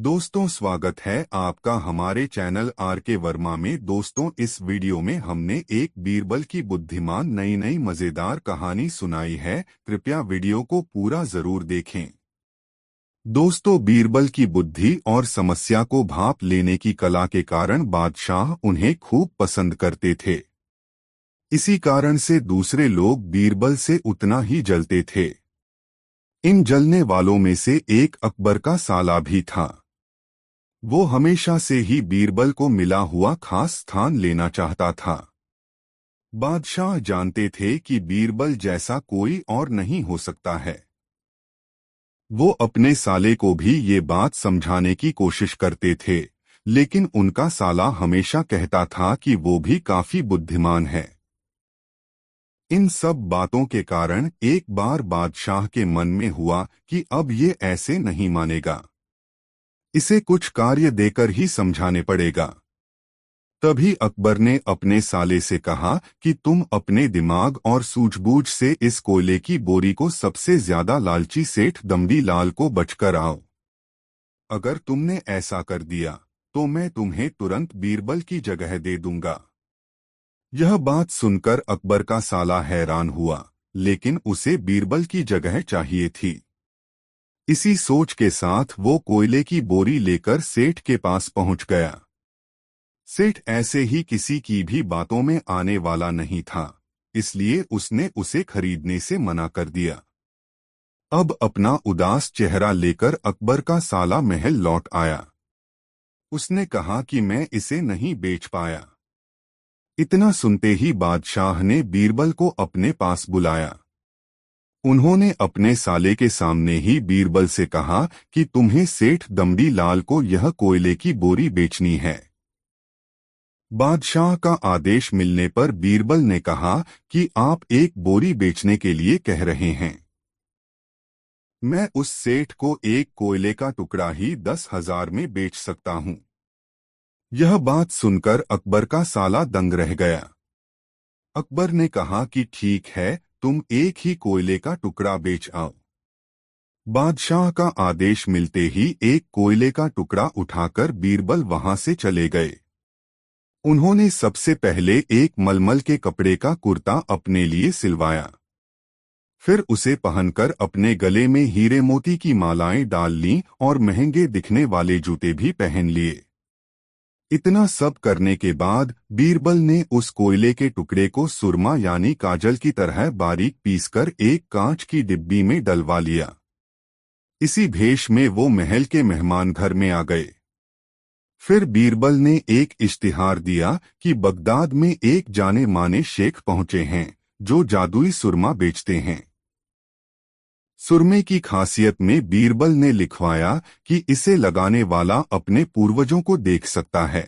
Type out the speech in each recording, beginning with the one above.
दोस्तों, स्वागत है आपका हमारे चैनल आर के वर्मा में। दोस्तों, इस वीडियो में हमने एक बीरबल की बुद्धिमान नई मजेदार कहानी सुनाई है। कृपया वीडियो को पूरा जरूर देखें। दोस्तों, बीरबल की बुद्धि और समस्या को भांप लेने की कला के कारण बादशाह उन्हें खूब पसंद करते थे। इसी कारण से दूसरे लोग बीरबल से उतना ही जलते थे। इन जलने वालों में से एक अकबर का साला भी था। वो हमेशा से ही बीरबल को मिला हुआ खास स्थान लेना चाहता था। बादशाह जानते थे कि बीरबल जैसा कोई और नहीं हो सकता है। वो अपने साले को भी ये बात समझाने की कोशिश करते थे, लेकिन उनका साला हमेशा कहता था कि वो भी काफी बुद्धिमान है। इन सब बातों के कारण एक बार बादशाह के मन में हुआ कि अब ये ऐसे नहीं मानेगा, इसे कुछ कार्य देकर ही समझाने पड़ेगा। तभी अकबर ने अपने साले से कहा कि तुम अपने दिमाग और सूझबूझ से इस कोयले की बोरी को सबसे ज्यादा लालची सेठ दमड़ी लाल को बचकर आओ। अगर तुमने ऐसा कर दिया तो मैं तुम्हें तुरंत बीरबल की जगह दे दूंगा। यह बात सुनकर अकबर का साला हैरान हुआ, लेकिन उसे बीरबल की जगह चाहिए थी। इसी सोच के साथ वो कोयले की बोरी लेकर सेठ के पास पहुंच गया। सेठ ऐसे ही किसी की भी बातों में आने वाला नहीं था, इसलिए उसने उसे खरीदने से मना कर दिया। अब अपना उदास चेहरा लेकर अकबर का साला महल लौट आया। उसने कहा कि मैं इसे नहीं बेच पाया। इतना सुनते ही बादशाह ने बीरबल को अपने पास बुलाया। उन्होंने अपने साले के सामने ही बीरबल से कहा कि तुम्हें सेठ दमड़ी लाल को यह कोयले की बोरी बेचनी है। बादशाह का आदेश मिलने पर बीरबल ने कहा कि आप एक बोरी बेचने के लिए कह रहे हैं। मैं उस सेठ को एक कोयले का टुकड़ा ही 10,000 में बेच सकता हूं। यह बात सुनकर अकबर का साला दंग रह गया। अकबर ने कहा कि ठीक है, तुम एक ही कोयले का टुकड़ा बेच आओ। बादशाह का आदेश मिलते ही एक कोयले का टुकड़ा उठाकर बीरबल वहां से चले गए। उन्होंने सबसे पहले एक मलमल के कपड़े का कुर्ता अपने लिए सिलवाया। फिर उसे पहनकर अपने गले में हीरे मोती की मालाएं डाल लीं और महंगे दिखने वाले जूते भी पहन लिए। इतना सब करने के बाद बीरबल ने उस कोयले के टुकड़े को सुरमा यानी काजल की तरह बारीक पीसकर एक कांच की डिब्बी में डलवा लिया। इसी भेष में वो महल के मेहमान घर में आ गए। फिर बीरबल ने एक इश्तिहार दिया कि बगदाद में एक जाने माने शेख पहुंचे हैं जो जादुई सुरमा बेचते हैं। सुरमे की खासियत में बीरबल ने लिखवाया कि इसे लगाने वाला अपने पूर्वजों को देख सकता है।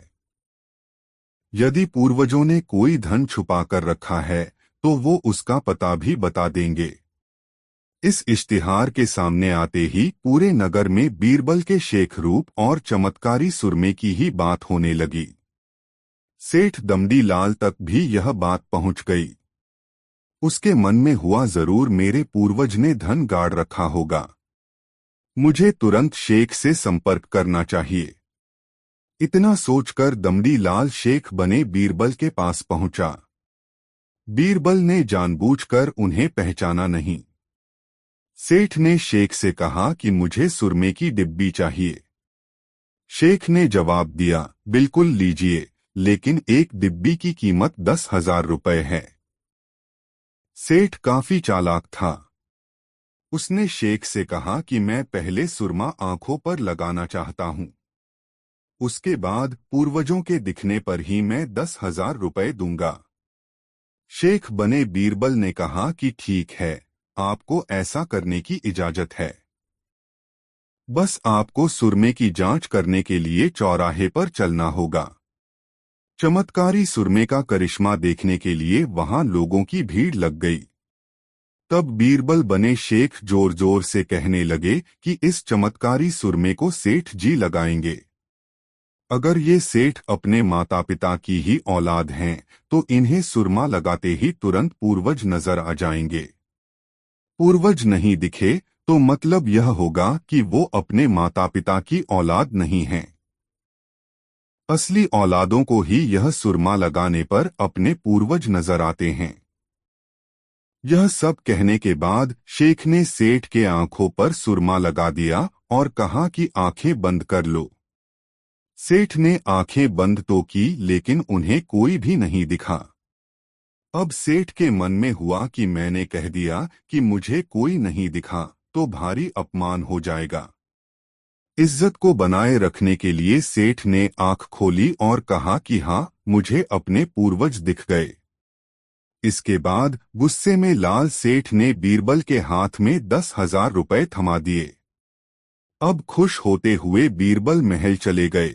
यदि पूर्वजों ने कोई धन छुपा कर रखा है तो वो उसका पता भी बता देंगे। इस इश्तिहार के सामने आते ही पूरे नगर में बीरबल के शेख रूप और चमत्कारी सुरमे की ही बात होने लगी। सेठ दमड़ी लाल तक भी यह बात पहुंच गई। उसके मन में हुआ, जरूर मेरे पूर्वज ने धन गाड़ रखा होगा। मुझे तुरंत शेख से संपर्क करना चाहिए। इतना सोचकर दमड़ी लाल शेख बने बीरबल के पास पहुंचा। बीरबल ने जानबूझकर उन्हें पहचाना नहीं। सेठ ने शेख से कहा कि मुझे सुरमे की डिब्बी चाहिए। शेख ने जवाब दिया, बिल्कुल लीजिए, लेकिन एक डिब्बी की कीमत 10,000 रुपए है। सेठ काफी चालाक था। उसने शेख से कहा कि मैं पहले सुरमा आंखों पर लगाना चाहता हूं। उसके बाद पूर्वजों के दिखने पर ही मैं 10,000 रुपए दूंगा। शेख बने बीरबल ने कहा कि ठीक है, आपको ऐसा करने की इजाजत है। बस आपको सुरमे की जांच करने के लिए चौराहे पर चलना होगा। चमत्कारी सुरमे का करिश्मा देखने के लिए वहां लोगों की भीड़ लग गई। तब बीरबल बने शेख जोर जोर से कहने लगे कि इस चमत्कारी सुरमे को सेठ जी लगाएंगे। अगर ये सेठ अपने माता पिता की ही औलाद हैं तो इन्हें सुरमा लगाते ही तुरंत पूर्वज नजर आ जाएंगे। पूर्वज नहीं दिखे तो मतलब यह होगा कि वो अपने माता पिता की औलाद नहीं हैं। असली औलादों को ही यह सुरमा लगाने पर अपने पूर्वज नजर आते हैं। यह सब कहने के बाद शेख ने सेठ के आंखों पर सुरमा लगा दिया और कहा कि आंखें बंद कर लो। सेठ ने आंखें बंद तो की, लेकिन उन्हें कोई भी नहीं दिखा। अब सेठ के मन में हुआ कि मैंने कह दिया कि मुझे कोई नहीं दिखा तो भारी अपमान हो जाएगा। इज्जत को बनाए रखने के लिए सेठ ने आंख खोली और कहा कि हाँ, मुझे अपने पूर्वज दिख गए। इसके बाद गुस्से में लाल सेठ ने बीरबल के हाथ में 10,000 रुपए थमा दिए। अब खुश होते हुए बीरबल महल चले गए।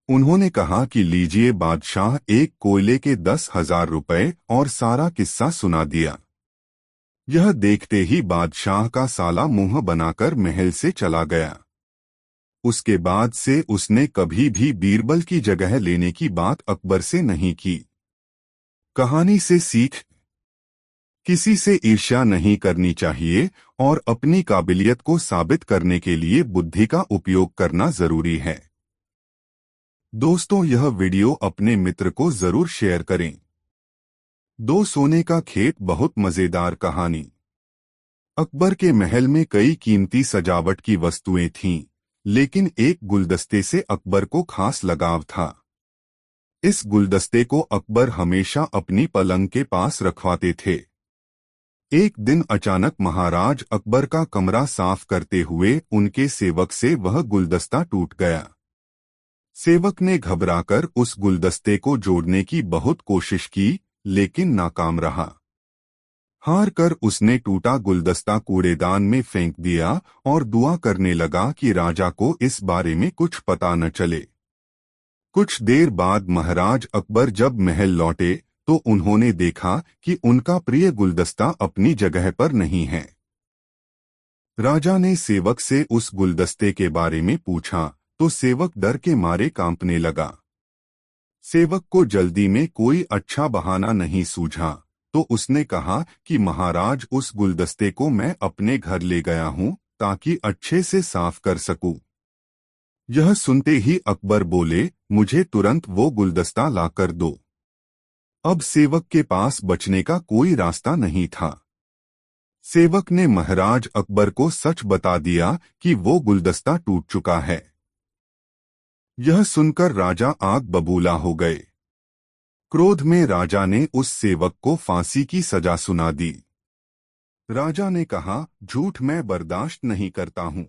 उन्होंने कहा कि लीजिए बादशाह, एक कोयले के 10,000 रुपए, और सारा किस्सा सुना दिया। यह देखते ही बादशाह का साला मुंह बनाकर महल से चला गया। उसके बाद से उसने कभी भी बीरबल की जगह लेने की बात अकबर से नहीं की। कहानी से सीख: किसी से ईर्ष्या नहीं करनी चाहिए और अपनी काबिलियत को साबित करने के लिए बुद्धि का उपयोग करना जरूरी है। दोस्तों, यह वीडियो अपने मित्र को जरूर शेयर करें। दो सोने का खेत बहुत मजेदार कहानी। अकबर के महल में कई कीमती सजावट की वस्तुएं थीं, लेकिन एक गुलदस्ते से अकबर को खास लगाव था। इस गुलदस्ते को अकबर हमेशा अपनी पलंग के पास रखवाते थे। एक दिन अचानक महाराज अकबर का कमरा साफ करते हुए उनके सेवक से वह गुलदस्ता टूट गया। सेवक ने घबराकर उस गुलदस्ते को जोड़ने की बहुत कोशिश की, लेकिन नाकाम रहा। हार कर उसने टूटा गुलदस्ता कूड़ेदान में फेंक दिया और दुआ करने लगा कि राजा को इस बारे में कुछ पता न चले। कुछ देर बाद महाराज अकबर जब महल लौटे तो उन्होंने देखा कि उनका प्रिय गुलदस्ता अपनी जगह पर नहीं है। राजा ने सेवक से उस गुलदस्ते के बारे में पूछा तो सेवक डर के मारे कांपने लगा। सेवक को जल्दी में कोई अच्छा बहाना नहीं सूझा, तो उसने कहा कि महाराज, उस गुलदस्ते को मैं अपने घर ले गया हूं ताकि अच्छे से साफ कर सकूं। यह सुनते ही अकबर बोले, मुझे तुरंत वो गुलदस्ता लाकर दो। अब सेवक के पास बचने का कोई रास्ता नहीं था। सेवक ने महाराज अकबर को सच बता दिया कि वो गुलदस्ता टूट चुका है। यह सुनकर राजा आग बबूला हो गए। क्रोध में राजा ने उस सेवक को फांसी की सजा सुना दी। राजा ने कहा, झूठ मैं बर्दाश्त नहीं करता हूं।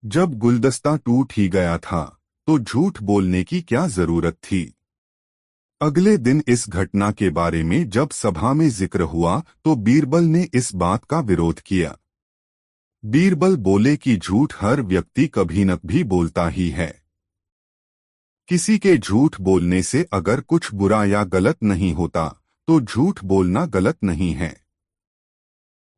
जब गुलदस्ता टूट ही गया था तो झूठ बोलने की क्या जरूरत थी। अगले दिन इस घटना के बारे में जब सभा में जिक्र हुआ तो बीरबल ने इस बात का विरोध किया। बीरबल बोले कि झूठ हर व्यक्ति कभी न कभी बोलता ही है। किसी के झूठ बोलने से अगर कुछ बुरा या गलत नहीं होता तो झूठ बोलना गलत नहीं है।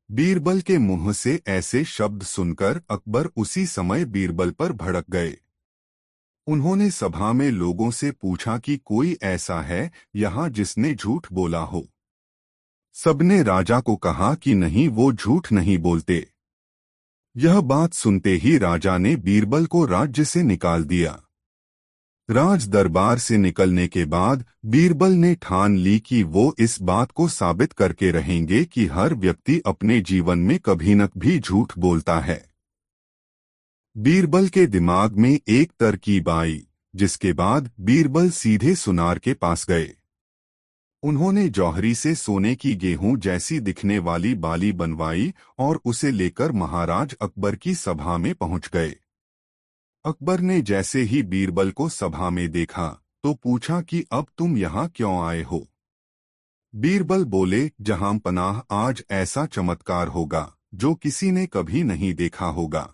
बीरबल के मुंह से ऐसे शब्द सुनकर अकबर उसी समय बीरबल पर भड़क गए। उन्होंने सभा में लोगों से पूछा कि कोई ऐसा है यहाँ जिसने झूठ बोला हो। सबने राजा को कहा कि नहीं, वो झूठ नहीं बोलते। यह बात सुनते ही राजा ने बीरबल को राज्य से निकाल दिया। राज दरबार से निकलने के बाद बीरबल ने ठान ली कि वो इस बात को साबित करके रहेंगे कि हर व्यक्ति अपने जीवन में कभी न कभी झूठ बोलता है। बीरबल के दिमाग में एक तरकीब आई, जिसके बाद बीरबल सीधे सुनार के पास गए। उन्होंने जौहरी से सोने की गेहूं जैसी दिखने वाली बाली बनवाई और उसे लेकर महाराज अकबर की सभा में पहुंच गए। अकबर ने जैसे ही बीरबल को सभा में देखा तो पूछा कि अब तुम यहाँ क्यों आए हो। बीरबल बोले, जहां पनाह, आज ऐसा चमत्कार होगा जो किसी ने कभी नहीं देखा होगा।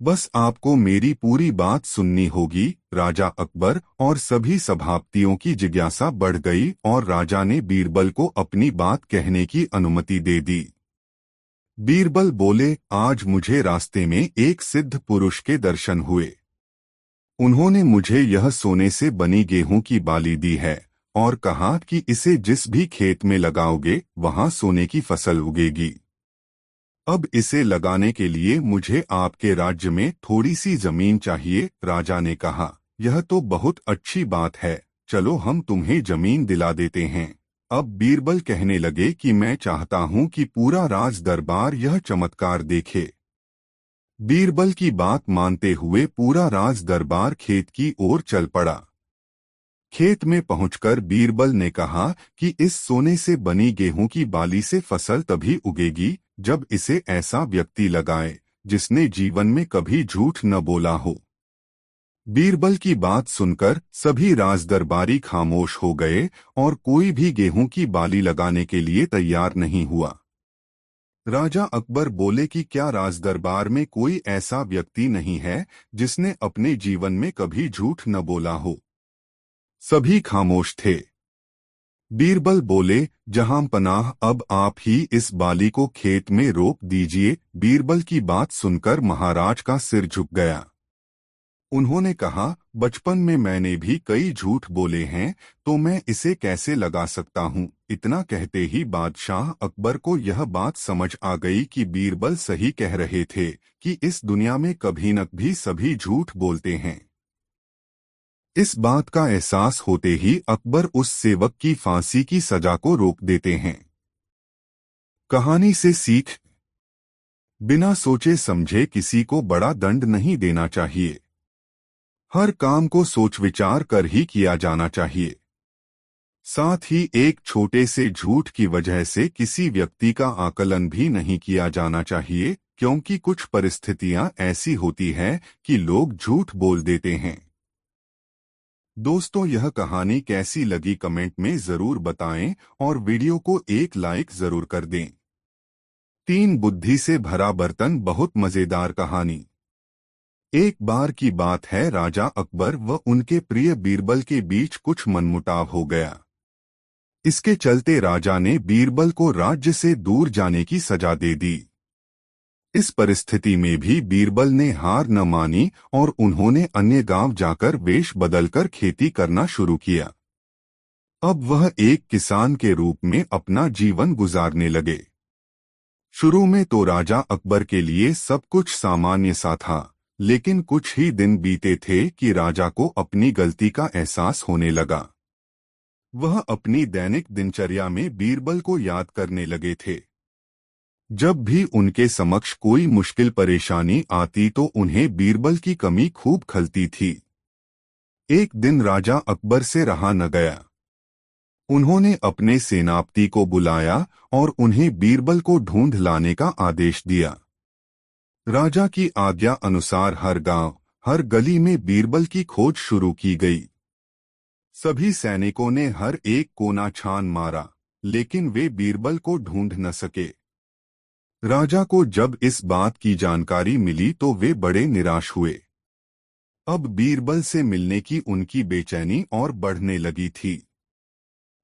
बस आपको मेरी पूरी बात सुननी होगी। राजा अकबर और सभी सभापतियों की जिज्ञासा बढ़ गई और राजा ने बीरबल को अपनी बात कहने की अनुमति दे दी। बीरबल बोले, आज मुझे रास्ते में एक सिद्ध पुरुष के दर्शन हुए। उन्होंने मुझे यह सोने से बनी गेहूं की बाली दी है और कहा कि इसे जिस भी खेत में लगाओगे वहां सोने की फसल उगेगी। अब इसे लगाने के लिए मुझे आपके राज्य में थोड़ी सी जमीन चाहिए। राजा ने कहा, यह तो बहुत अच्छी बात है, चलो हम तुम्हें जमीन दिला देते हैं। अब बीरबल कहने लगे कि मैं चाहता हूं कि पूरा राज दरबार यह चमत्कार देखे। बीरबल की बात मानते हुए पूरा राज दरबार खेत की ओर चल पड़ा। खेत में पहुंचकर बीरबल ने कहा कि इस सोने से बनी गेहूं की बाली से फसल तभी उगेगी जब इसे ऐसा व्यक्ति लगाए जिसने जीवन में कभी झूठ न बोला हो। बीरबल की बात सुनकर सभी राजदरबारी खामोश हो गए और कोई भी गेहूं की बाली लगाने के लिए तैयार नहीं हुआ। राजा अकबर बोले कि क्या राजदरबार में कोई ऐसा व्यक्ति नहीं है जिसने अपने जीवन में कभी झूठ न बोला हो। सभी खामोश थे। बीरबल बोले, जहां पनाह, अब आप ही इस बाली को खेत में रोप दीजिए। बीरबल की बात सुनकर महाराज का सिर झुक गया। उन्होंने कहा, बचपन में मैंने भी कई झूठ बोले हैं, तो मैं इसे कैसे लगा सकता हूँ। इतना कहते ही बादशाह अकबर को यह बात समझ आ गई कि बीरबल सही कह रहे थे कि इस दुनिया में कभी न कभी सभी झूठ बोलते हैं। इस बात का एहसास होते ही अकबर उस सेवक की फांसी की सजा को रोक देते हैं। कहानी से सीख, बिना सोचे समझे किसी को बड़ा दंड नहीं देना चाहिए। हर काम को सोच विचार कर ही किया जाना चाहिए। साथ ही एक छोटे से झूठ की वजह से किसी व्यक्ति का आकलन भी नहीं किया जाना चाहिए, क्योंकि कुछ परिस्थितियां ऐसी होती हैं कि लोग झूठ बोल देते हैं। दोस्तों, यह कहानी कैसी लगी कमेंट में जरूर बताएं और वीडियो को एक लाइक जरूर कर दें। 3 बुद्धि से भरा बर्तन बहुत मजेदार कहानी। एक बार की बात है, राजा अकबर व उनके प्रिय बीरबल के बीच कुछ मनमुटाव हो गया। इसके चलते राजा ने बीरबल को राज्य से दूर जाने की सजा दे दी। इस परिस्थिति में भी बीरबल ने हार न मानी और उन्होंने अन्य गांव जाकर वेश बदलकर खेती करना शुरू किया। अब वह एक किसान के रूप में अपना जीवन गुजारने लगे। शुरू में तो राजा अकबर के लिए सब कुछ सामान्य सा था, लेकिन कुछ ही दिन बीते थे कि राजा को अपनी गलती का एहसास होने लगा। वह अपनी दैनिक दिनचर्या में बीरबल को याद करने लगे थे। जब भी उनके समक्ष कोई मुश्किल परेशानी आती तो उन्हें बीरबल की कमी खूब खलती थी। एक दिन राजा अकबर से रहा न गया। उन्होंने अपने सेनापति को बुलाया और उन्हें बीरबल को ढूंढ लाने का आदेश दिया। राजा की आज्ञा अनुसार हर गांव, हर गली में बीरबल की खोज शुरू की गई। सभी सैनिकों ने हर एक कोना छान मारा, लेकिन वे बीरबल को ढूंढ न सके। राजा को जब इस बात की जानकारी मिली तो वे बड़े निराश हुए। अब बीरबल से मिलने की उनकी बेचैनी और बढ़ने लगी थी।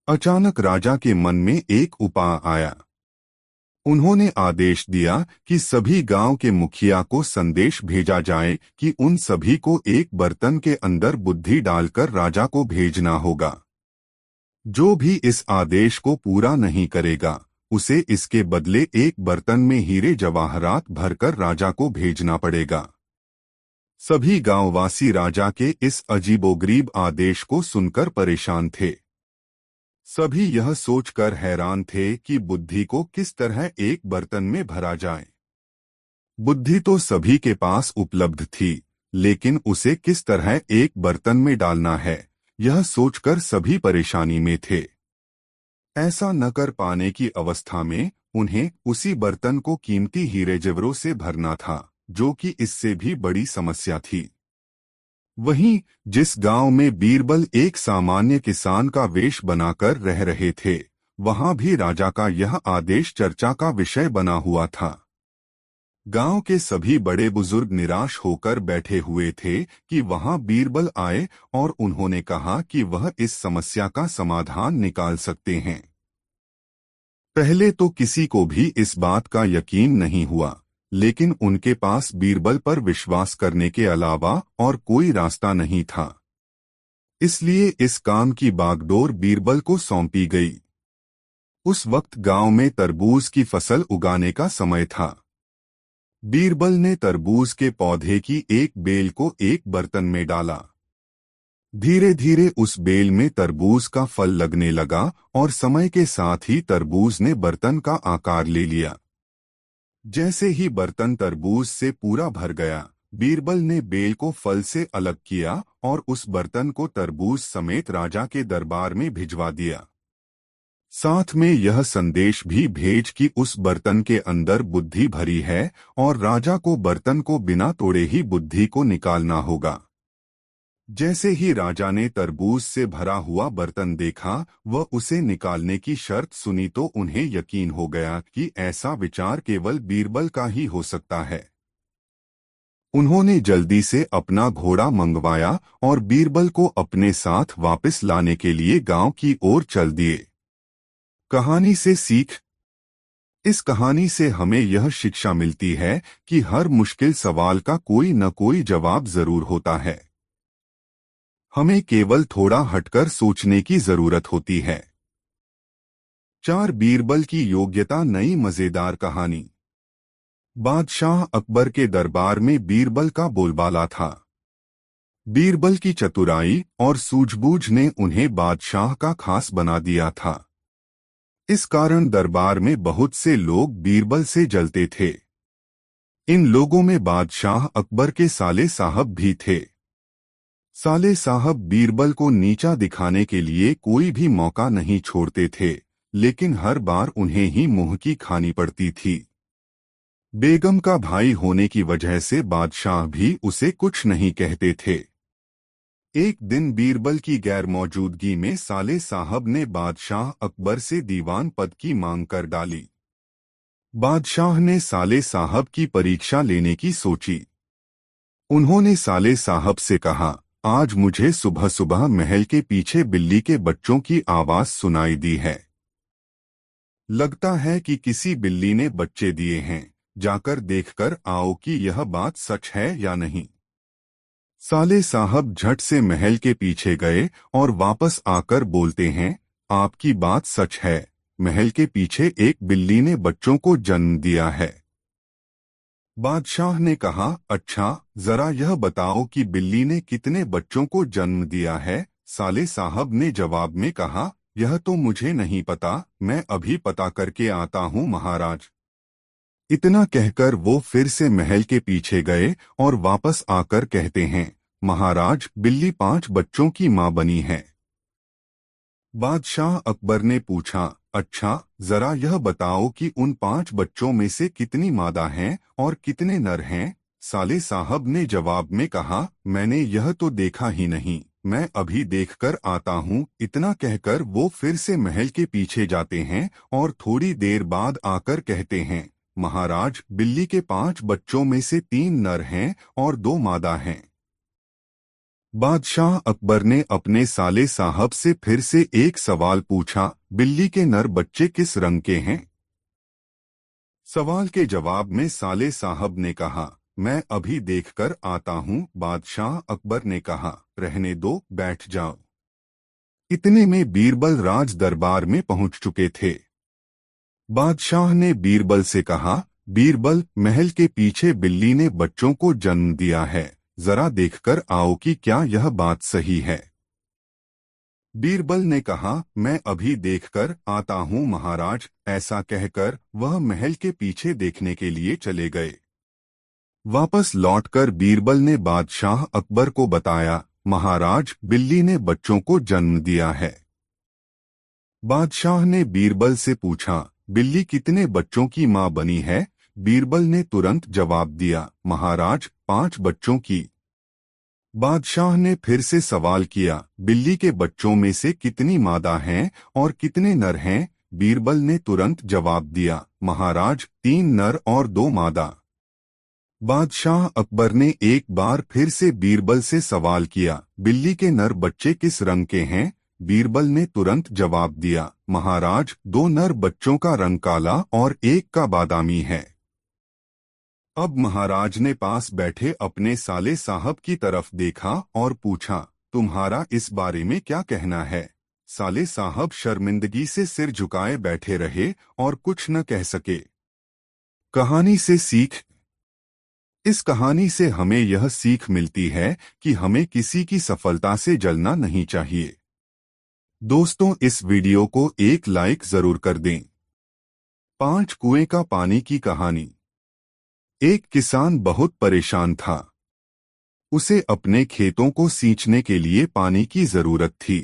अचानक राजा के मन में एक उपाय आया। उन्होंने आदेश दिया कि सभी गांव के मुखिया को संदेश भेजा जाए कि उन सभी को एक बर्तन के अंदर बुद्धि डालकर राजा को भेजना होगा। जो भी इस आदेश को पूरा नहीं करेगा, उसे इसके बदले एक बर्तन में हीरे जवाहरात भरकर राजा को भेजना पड़ेगा। सभी गांववासी राजा के इस अजीबोगरीब आदेश को सुनकर परेशान थे। सभी यह सोचकर हैरान थे कि बुद्धि को किस तरह एक बर्तन में भरा जाए। बुद्धि तो सभी के पास उपलब्ध थी, लेकिन उसे किस तरह एक बर्तन में डालना है, यह सोचकर सभी परेशानी में थे। ऐसा न कर पाने की अवस्था में उन्हें उसी बर्तन को कीमती हीरे जेवरों से भरना था, जो कि इससे भी बड़ी समस्या थी। वहीं जिस गांव में बीरबल एक सामान्य किसान का वेश बनाकर रह रहे थे, वहां भी राजा का यह आदेश चर्चा का विषय बना हुआ था। गांव के सभी बड़े बुजुर्ग निराश होकर बैठे हुए थे कि वहां बीरबल आए और उन्होंने कहा कि वह इस समस्या का समाधान निकाल सकते हैं। पहले तो किसी को भी इस बात का यकीन नहीं हुआ, लेकिन उनके पास बीरबल पर विश्वास करने के अलावा और कोई रास्ता नहीं था। इसलिए इस काम की बागडोर बीरबल को सौंपी गई। उस वक्त गांव में तरबूज की फसल उगाने का समय था। बीरबल ने तरबूज के पौधे की एक बेल को एक बर्तन में डाला। धीरे धीरे उस बेल में तरबूज का फल लगने लगा और समय के साथ ही तरबूज ने बर्तन का आकार ले लिया। जैसे ही बर्तन तरबूज से पूरा भर गया, बीरबल ने बेल को फल से अलग किया और उस बर्तन को तरबूज समेत राजा के दरबार में भिजवा दिया। साथ में यह संदेश भी भेज कि उस बर्तन के अंदर बुद्धि भरी है और राजा को बर्तन को बिना तोड़े ही बुद्धि को निकालना होगा। जैसे ही राजा ने तरबूज से भरा हुआ बर्तन देखा, वह उसे निकालने की शर्त सुनी तो उन्हें यकीन हो गया कि ऐसा विचार केवल बीरबल का ही हो सकता है। उन्होंने जल्दी से अपना घोड़ा मंगवाया और बीरबल को अपने साथ वापस लाने के लिए गांव की ओर चल दिए। कहानी से सीख। इस कहानी से हमें यह शिक्षा मिलती है कि हर मुश्किल सवाल का कोई न कोई जवाब जरूर होता है। हमें केवल थोड़ा हटकर सोचने की जरूरत होती है। 4 बीरबल की योग्यता। नई मजेदार कहानी। बादशाह अकबर के दरबार में बीरबल का बोलबाला था। बीरबल की चतुराई और सूझबूझ ने उन्हें बादशाह का खास बना दिया था। इस कारण दरबार में बहुत से लोग बीरबल से जलते थे। इन लोगों में बादशाह अकबर के साले साहब भी थे। साले साहब बीरबल को नीचा दिखाने के लिए कोई भी मौका नहीं छोड़ते थे, लेकिन हर बार उन्हें ही मुंह की खानी पड़ती थी। बेगम का भाई होने की वजह से बादशाह भी उसे कुछ नहीं कहते थे। एक दिन बीरबल की गैर मौजूदगी में साले साहब ने बादशाह अकबर से दीवान पद की मांग कर डाली। बादशाह ने साले साहब की परीक्षा लेने की सोची। उन्होंने साले साहब से कहा, आज मुझे सुबह सुबह महल के पीछे बिल्ली के बच्चों की आवाज सुनाई दी है। लगता है कि किसी बिल्ली ने बच्चे दिए हैं। जाकर देखकर आओ कि यह बात सच है या नहीं। साले साहब झट से महल के पीछे गए और वापस आकर बोलते हैं, आपकी बात सच है, महल के पीछे एक बिल्ली ने बच्चों को जन्म दिया है। बादशाह ने कहा, अच्छा, जरा यह बताओ कि बिल्ली ने कितने बच्चों को जन्म दिया है। साले साहब ने जवाब में कहा, यह तो मुझे नहीं पता, मैं अभी पता करके आता हूँ महाराज। इतना कहकर वो फिर से महल के पीछे गए और वापस आकर कहते हैं, महाराज, बिल्ली 5 बच्चों की मां बनी है। बादशाह अकबर ने पूछा, अच्छा, जरा यह बताओ कि उन 5 बच्चों में से कितनी मादा हैं और कितने नर हैं। साले साहब ने जवाब में कहा, मैंने यह तो देखा ही नहीं, मैं अभी देखकर आता हूँ। इतना कहकर वो फिर से महल के पीछे जाते हैं और थोड़ी देर बाद आकर कहते हैं, महाराज, बिल्ली के 5 बच्चों में से 3 नर हैं और 2 मादा हैं। बादशाह अकबर ने अपने साले साहब से फिर से एक सवाल पूछा, बिल्ली के नर बच्चे किस रंग के हैं। सवाल के जवाब में साले साहब ने कहा, मैं अभी देखकर आता हूँ। बादशाह अकबर ने कहा, रहने दो, बैठ जाओ। इतने में बीरबल राज दरबार में पहुंच चुके थे। बादशाह ने बीरबल से कहा, बीरबल, महल के पीछे बिल्ली ने बच्चों को जन्म दिया है, जरा देखकर आओ कि क्या यह बात सही है। बीरबल ने कहा, मैं अभी देखकर आता हूँ महाराज। ऐसा कहकर वह महल के पीछे देखने के लिए चले गए। वापस लौटकर बीरबल ने बादशाह अकबर को बताया, महाराज, बिल्ली ने बच्चों को जन्म दिया है। बादशाह ने बीरबल से पूछा, बिल्ली कितने बच्चों की मां बनी है। बीरबल ने तुरंत जवाब दिया, महाराज, 5 बच्चों की। बादशाह ने फिर से सवाल किया, बिल्ली के बच्चों में से कितनी मादा हैं और कितने नर हैं। बीरबल ने तुरंत जवाब दिया, महाराज, 3 नर और 2 मादा। बादशाह अकबर ने एक बार फिर से बीरबल से सवाल किया, बिल्ली के नर बच्चे किस रंग के हैं। बीरबल ने तुरंत जवाब दिया, महाराज, 2 नर बच्चों का रंग काला और एक का बादामी है। अब महाराज ने पास बैठे अपने साले साहब की तरफ देखा और पूछा, तुम्हारा इस बारे में क्या कहना है। साले साहब शर्मिंदगी से सिर झुकाए बैठे रहे और कुछ न कह सके। कहानी से सीख। इस कहानी से हमें यह सीख मिलती है कि हमें किसी की सफलता से जलना नहीं चाहिए। दोस्तों, इस वीडियो को एक लाइक जरूर कर दें। 5 कुएं का पानी की कहानी। एक किसान बहुत परेशान था। उसे अपने खेतों को सींचने के लिए पानी की जरूरत थी।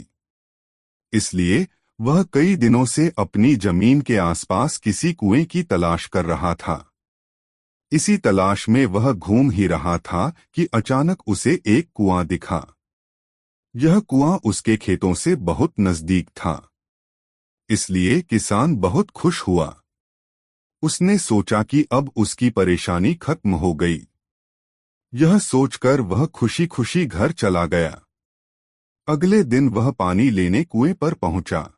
इसलिए वह कई दिनों से अपनी जमीन के आसपास किसी कुएं की तलाश कर रहा था। इसी तलाश में वह घूम ही रहा था कि अचानक उसे एक कुआं दिखा। यह कुआं उसके खेतों से बहुत नजदीक था, इसलिए किसान बहुत खुश हुआ। उसने सोचा कि अब उसकी परेशानी खत्म हो गई। यह सोचकर वह खुशी खुशी घर चला गया। अगले दिन वह पानी लेने कुएं पर पहुंचा।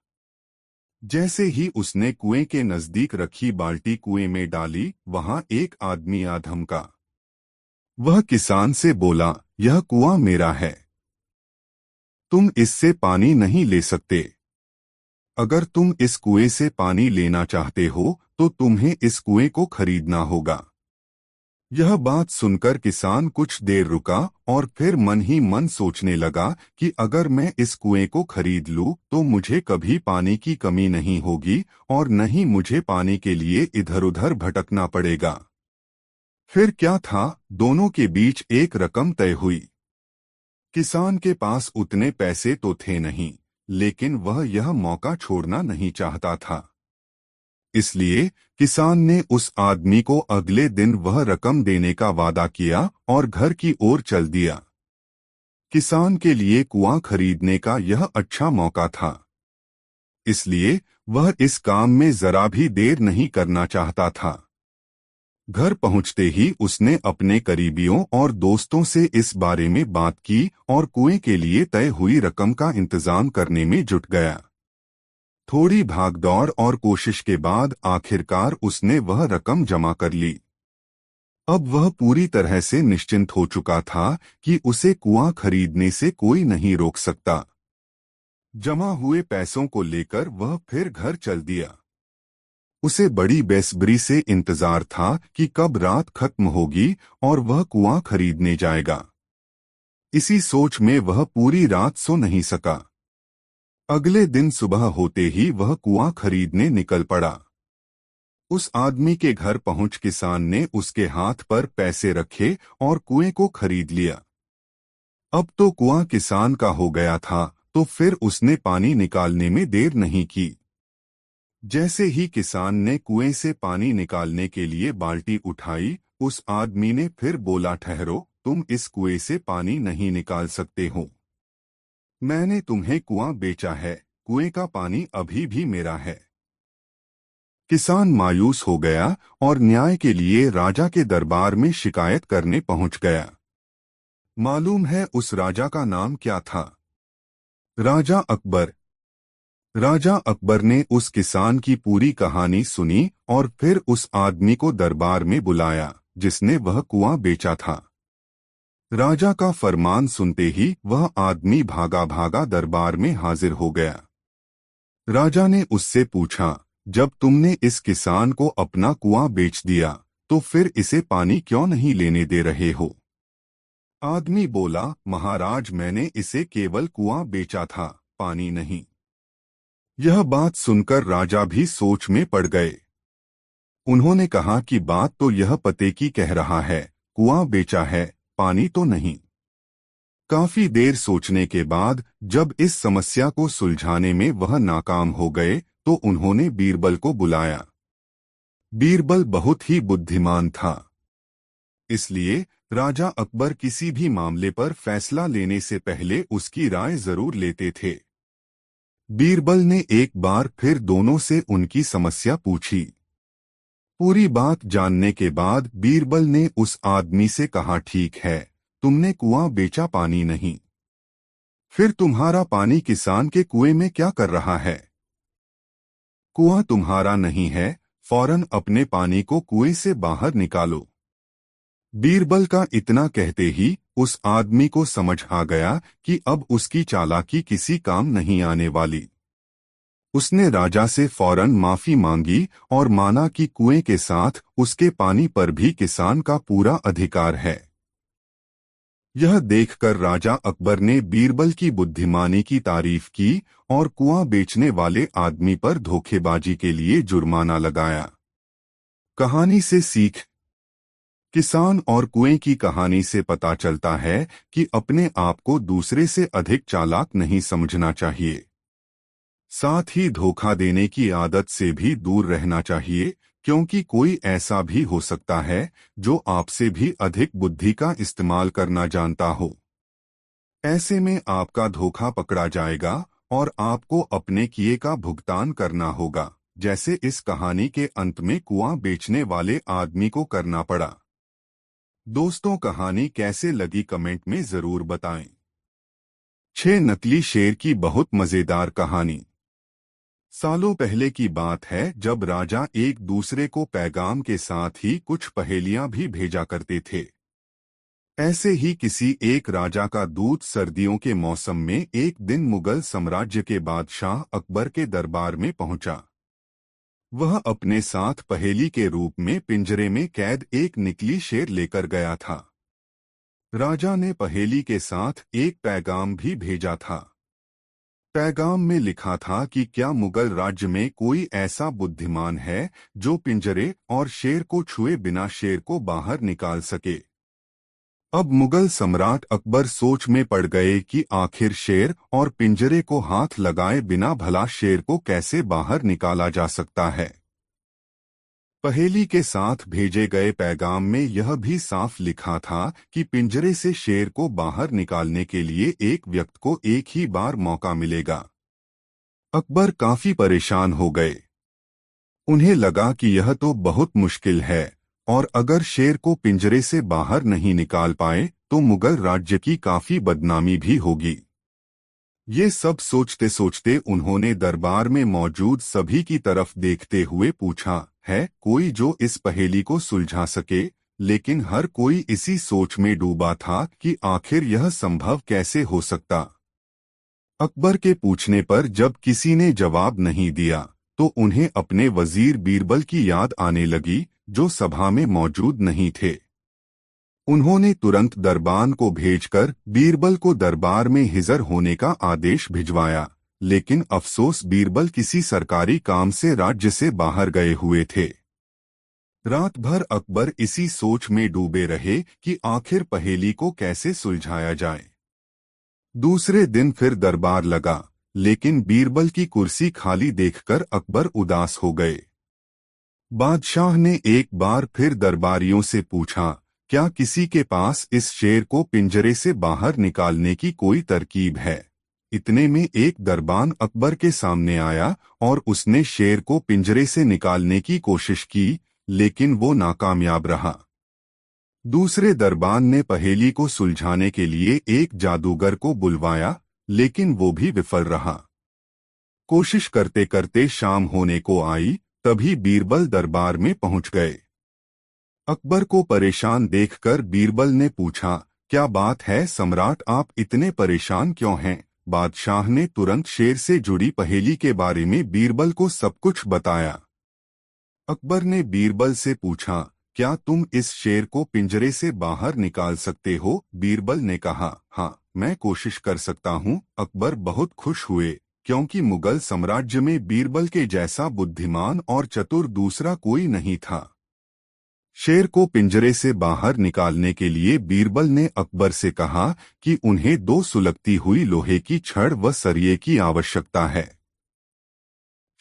जैसे ही उसने कुएं के नजदीक रखी बाल्टी कुएं में डाली, वहां एक आदमी आ धमका। वह किसान से बोला, यह कुआं मेरा है, तुम इससे पानी नहीं ले सकते। अगर तुम इस कुएं से पानी लेना चाहते हो तो तुम्हें इस कुएं को खरीदना होगा। यह बात सुनकर किसान कुछ देर रुका और फिर मन ही मन सोचने लगा कि अगर मैं इस कुएं को खरीद लूं तो मुझे कभी पानी की कमी नहीं होगी और न ही मुझे पानी के लिए इधर-उधर भटकना पड़ेगा। फिर क्या था, दोनों के बीच एक रकम तय हुई। किसान के पास उतने पैसे तो थे नहीं, लेकिन वह यह मौका छोड़ना नहीं चाहता था। इसलिए किसान ने उस आदमी को अगले दिन वह रकम देने का वादा किया और घर की ओर चल दिया। किसान के लिए कुआं खरीदने का यह अच्छा मौका था, इसलिए वह इस काम में जरा भी देर नहीं करना चाहता था। घर पहुंचते ही उसने अपने करीबियों और दोस्तों से इस बारे में बात की और कुएं के लिए तय हुई रकम का इंतजाम करने में जुट गया। थोड़ी भागदौड़ और कोशिश के बाद आखिरकार उसने वह रकम जमा कर ली। अब वह पूरी तरह से निश्चिंत हो चुका था कि उसे कुआं खरीदने से कोई नहीं रोक सकता। जमा हुए पैसों को लेकर वह फिर घर चल दिया। उसे बड़ी बेसब्री से इंतजार था कि कब रात खत्म होगी और वह कुआं खरीदने जाएगा। इसी सोच में वह पूरी रात सो नहीं सका। अगले दिन सुबह होते ही वह कुआं खरीदने निकल पड़ा। उस आदमी के घर पहुंच किसान ने उसके हाथ पर पैसे रखे और कुएं को खरीद लिया। अब तो कुआं किसान का हो गया था, तो फिर उसने पानी निकालने में देर नहीं की। जैसे ही किसान ने कुएं से पानी निकालने के लिए बाल्टी उठाई, उस आदमी ने फिर बोला, ठहरो, तुम इस कुएं से पानी नहीं निकाल सकते हो। मैंने तुम्हें कुआं बेचा है, कुएं का पानी अभी भी मेरा है। किसान मायूस हो गया और न्याय के लिए राजा के दरबार में शिकायत करने पहुंच गया। मालूम है उस राजा का नाम क्या था? राजा अकबर। राजा अकबर ने उस किसान की पूरी कहानी सुनी और फिर उस आदमी को दरबार में बुलाया जिसने वह कुआं बेचा था। राजा का फरमान सुनते ही वह आदमी भागा भागा दरबार में हाजिर हो गया। राजा ने उससे पूछा, जब तुमने इस किसान को अपना कुआं बेच दिया तो फिर इसे पानी क्यों नहीं लेने दे रहे हो? आदमी बोला, महाराज, मैंने इसे केवल कुआं बेचा था, पानी नहीं। यह बात सुनकर राजा भी सोच में पड़ गए। उन्होंने कहा कि बात तो यह पते की कह रहा है, कुआं बेचा है, पानी तो नहीं। काफी देर सोचने के बाद जब इस समस्या को सुलझाने में वह नाकाम हो गए तो उन्होंने बीरबल को बुलाया। बीरबल बहुत ही बुद्धिमान था, इसलिए राजा अकबर किसी भी मामले पर फैसला लेने से पहले उसकी राय जरूर लेते थे। बीरबल ने एक बार फिर दोनों से उनकी समस्या पूछी। पूरी बात जानने के बाद बीरबल ने उस आदमी से कहा, ठीक है, तुमने कुआं बेचा, पानी नहीं। फिर तुम्हारा पानी किसान के कुएं में क्या कर रहा है? कुआं तुम्हारा नहीं है, फौरन अपने पानी को कुएं से बाहर निकालो। बीरबल का इतना कहते ही उस आदमी को समझ आ गया कि अब उसकी चालाकी किसी काम नहीं आने वाली। उसने राजा से फौरन माफी मांगी और माना कि कुएं के साथ उसके पानी पर भी किसान का पूरा अधिकार है। यह देखकर राजा अकबर ने बीरबल की बुद्धिमानी की तारीफ की और कुआं बेचने वाले आदमी पर धोखेबाजी के लिए जुर्माना लगाया। कहानी से सीख। किसान और कुएं की कहानी से पता चलता है कि अपने आप को दूसरे से अधिक चालाक नहीं समझना चाहिए। साथ ही धोखा देने की आदत से भी दूर रहना चाहिए, क्योंकि कोई ऐसा भी हो सकता है जो आपसे भी अधिक बुद्धि का इस्तेमाल करना जानता हो। ऐसे में आपका धोखा पकड़ा जाएगा और आपको अपने किए का भुगतान करना होगा, जैसे इस कहानी के अंत में कुआं बेचने वाले आदमी को करना पड़ा। दोस्तों, कहानी कैसे लगी कमेंट में जरूर बताएं। 6 नकली शेर की बहुत मजेदार कहानी। सालों पहले की बात है जब राजा एक दूसरे को पैगाम के साथ ही कुछ पहेलियां भी भेजा करते थे। ऐसे ही किसी एक राजा का दूत सर्दियों के मौसम में एक दिन मुगल साम्राज्य के बादशाह अकबर के दरबार में पहुंचा। वह अपने साथ पहेली के रूप में पिंजरे में कैद एक नकली शेर लेकर गया था। राजा ने पहेली के साथ एक पैगाम भी भेजा था। पैगाम में लिखा था कि क्या मुगल राज्य में कोई ऐसा बुद्धिमान है जो पिंजरे और शेर को छुए बिना शेर को बाहर निकाल सके। अब मुगल सम्राट अकबर सोच में पड़ गए कि आखिर शेर और पिंजरे को हाथ लगाए बिना भला शेर को कैसे बाहर निकाला जा सकता है। पहेली के साथ भेजे गए पैगाम में यह भी साफ लिखा था कि पिंजरे से शेर को बाहर निकालने के लिए एक व्यक्ति को एक ही बार मौका मिलेगा। अकबर काफी परेशान हो गए। उन्हें लगा कि यह तो बहुत मुश्किल है और अगर शेर को पिंजरे से बाहर नहीं निकाल पाए तो मुगल राज्य की काफी बदनामी भी होगी। ये सब सोचते सोचते उन्होंने दरबार में मौजूद सभी की तरफ देखते हुए पूछा, है कोई जो इस पहेली को सुलझा सके। लेकिन हर कोई इसी सोच में डूबा था कि आखिर यह संभव कैसे हो सकता। अकबर के पूछने पर जब किसी ने जवाब नहीं दिया तो उन्हें अपने वजीर बीरबल की याद आने लगी, जो सभा में मौजूद नहीं थे। उन्होंने तुरंत दरबान को भेजकर बीरबल को दरबार में हाजिर होने का आदेश भिजवाया, लेकिन अफसोस बीरबल किसी सरकारी काम से राज्य से बाहर गए हुए थे। रात भर अकबर इसी सोच में डूबे रहे कि आखिर पहेली को कैसे सुलझाया जाए। दूसरे दिन फिर दरबार लगा, लेकिन बीरबल की कुर्सी खाली देखकर अकबर उदास हो गए। बादशाह ने एक बार फिर दरबारियों से पूछा, क्या किसी के पास इस शेर को पिंजरे से बाहर निकालने की कोई तरकीब है। इतने में एक दरबान अकबर के सामने आया और उसने शेर को पिंजरे से निकालने की कोशिश की, लेकिन वो नाकामयाब रहा। दूसरे दरबान ने पहेली को सुलझाने के लिए एक जादूगर को बुलवाया, लेकिन वो भी विफल रहा। कोशिश करते करते शाम होने को आई, तभी बीरबल दरबार में पहुंच गए। अकबर को परेशान देखकर बीरबल ने पूछा, क्या बात है सम्राट, आप इतने परेशान क्यों हैं। बादशाह ने तुरंत शेर से जुड़ी पहेली के बारे में बीरबल को सब कुछ बताया। अकबर ने बीरबल से पूछा, क्या तुम इस शेर को पिंजरे से बाहर निकाल सकते हो। बीरबल ने कहा, हाँ मैं कोशिश कर सकता हूँ। अकबर बहुत खुश हुए, क्योंकि मुगल साम्राज्य में बीरबल के जैसा बुद्धिमान और चतुर दूसरा कोई नहीं था। शेर को पिंजरे से बाहर निकालने के लिए बीरबल ने अकबर से कहा कि उन्हें 2 सुलगती हुई लोहे की छड़ व सरिये की आवश्यकता है।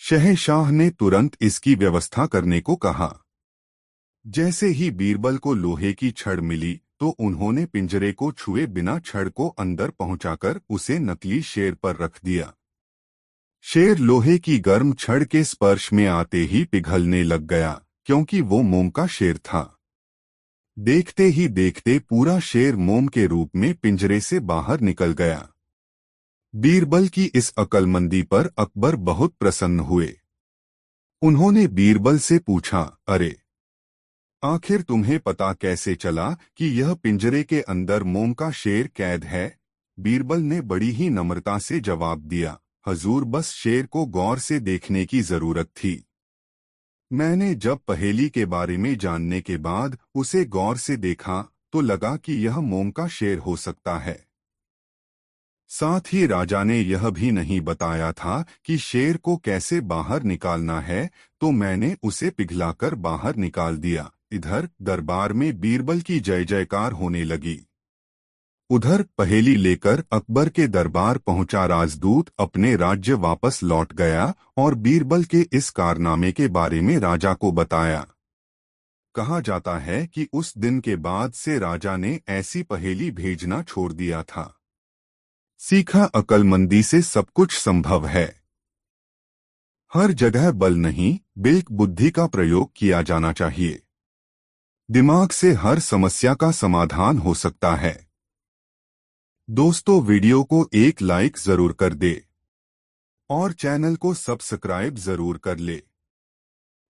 शहंशाह ने तुरंत इसकी व्यवस्था करने को कहा। जैसे ही बीरबल को लोहे की छड़ मिली तो उन्होंने पिंजरे को छुए बिना छड़ को अंदर पहुंचाकर उसे नकली शेर पर रख दिया। शेर लोहे की गर्म छड़ के स्पर्श में आते ही पिघलने लग गया, क्योंकि वो मोम का शेर था। देखते ही देखते पूरा शेर मोम के रूप में पिंजरे से बाहर निकल गया। बीरबल की इस अक्लमंदी पर अकबर बहुत प्रसन्न हुए। उन्होंने बीरबल से पूछा, अरे आखिर तुम्हें पता कैसे चला कि यह पिंजरे के अंदर मोम का शेर कैद है। बीरबल ने बड़ी ही नम्रता से जवाब दिया, हजूर, बस शेर को गौर से देखने की जरूरत थी। मैंने जब पहेली के बारे में जानने के बाद उसे गौर से देखा तो लगा कि यह मोम का शेर हो सकता है। साथ ही राजा ने यह भी नहीं बताया था कि शेर को कैसे बाहर निकालना है, तो मैंने उसे पिघलाकर बाहर निकाल दिया। इधर दरबार में बीरबल की जय जयकार होने लगी। उधर पहेली लेकर अकबर के दरबार पहुंचा राजदूत अपने राज्य वापस लौट गया और बीरबल के इस कारनामे के बारे में राजा को बताया। कहा जाता है कि उस दिन के बाद से राजा ने ऐसी पहेली भेजना छोड़ दिया था। सीखा, अक्लमंदी से सब कुछ संभव है। हर जगह बल नहीं, बिल्क बुद्धि का प्रयोग किया जाना चाहिए। दिमाग से हर समस्या का समाधान हो सकता है। दोस्तों, वीडियो को एक लाइक जरूर कर दे और चैनल को सब्सक्राइब जरूर कर ले।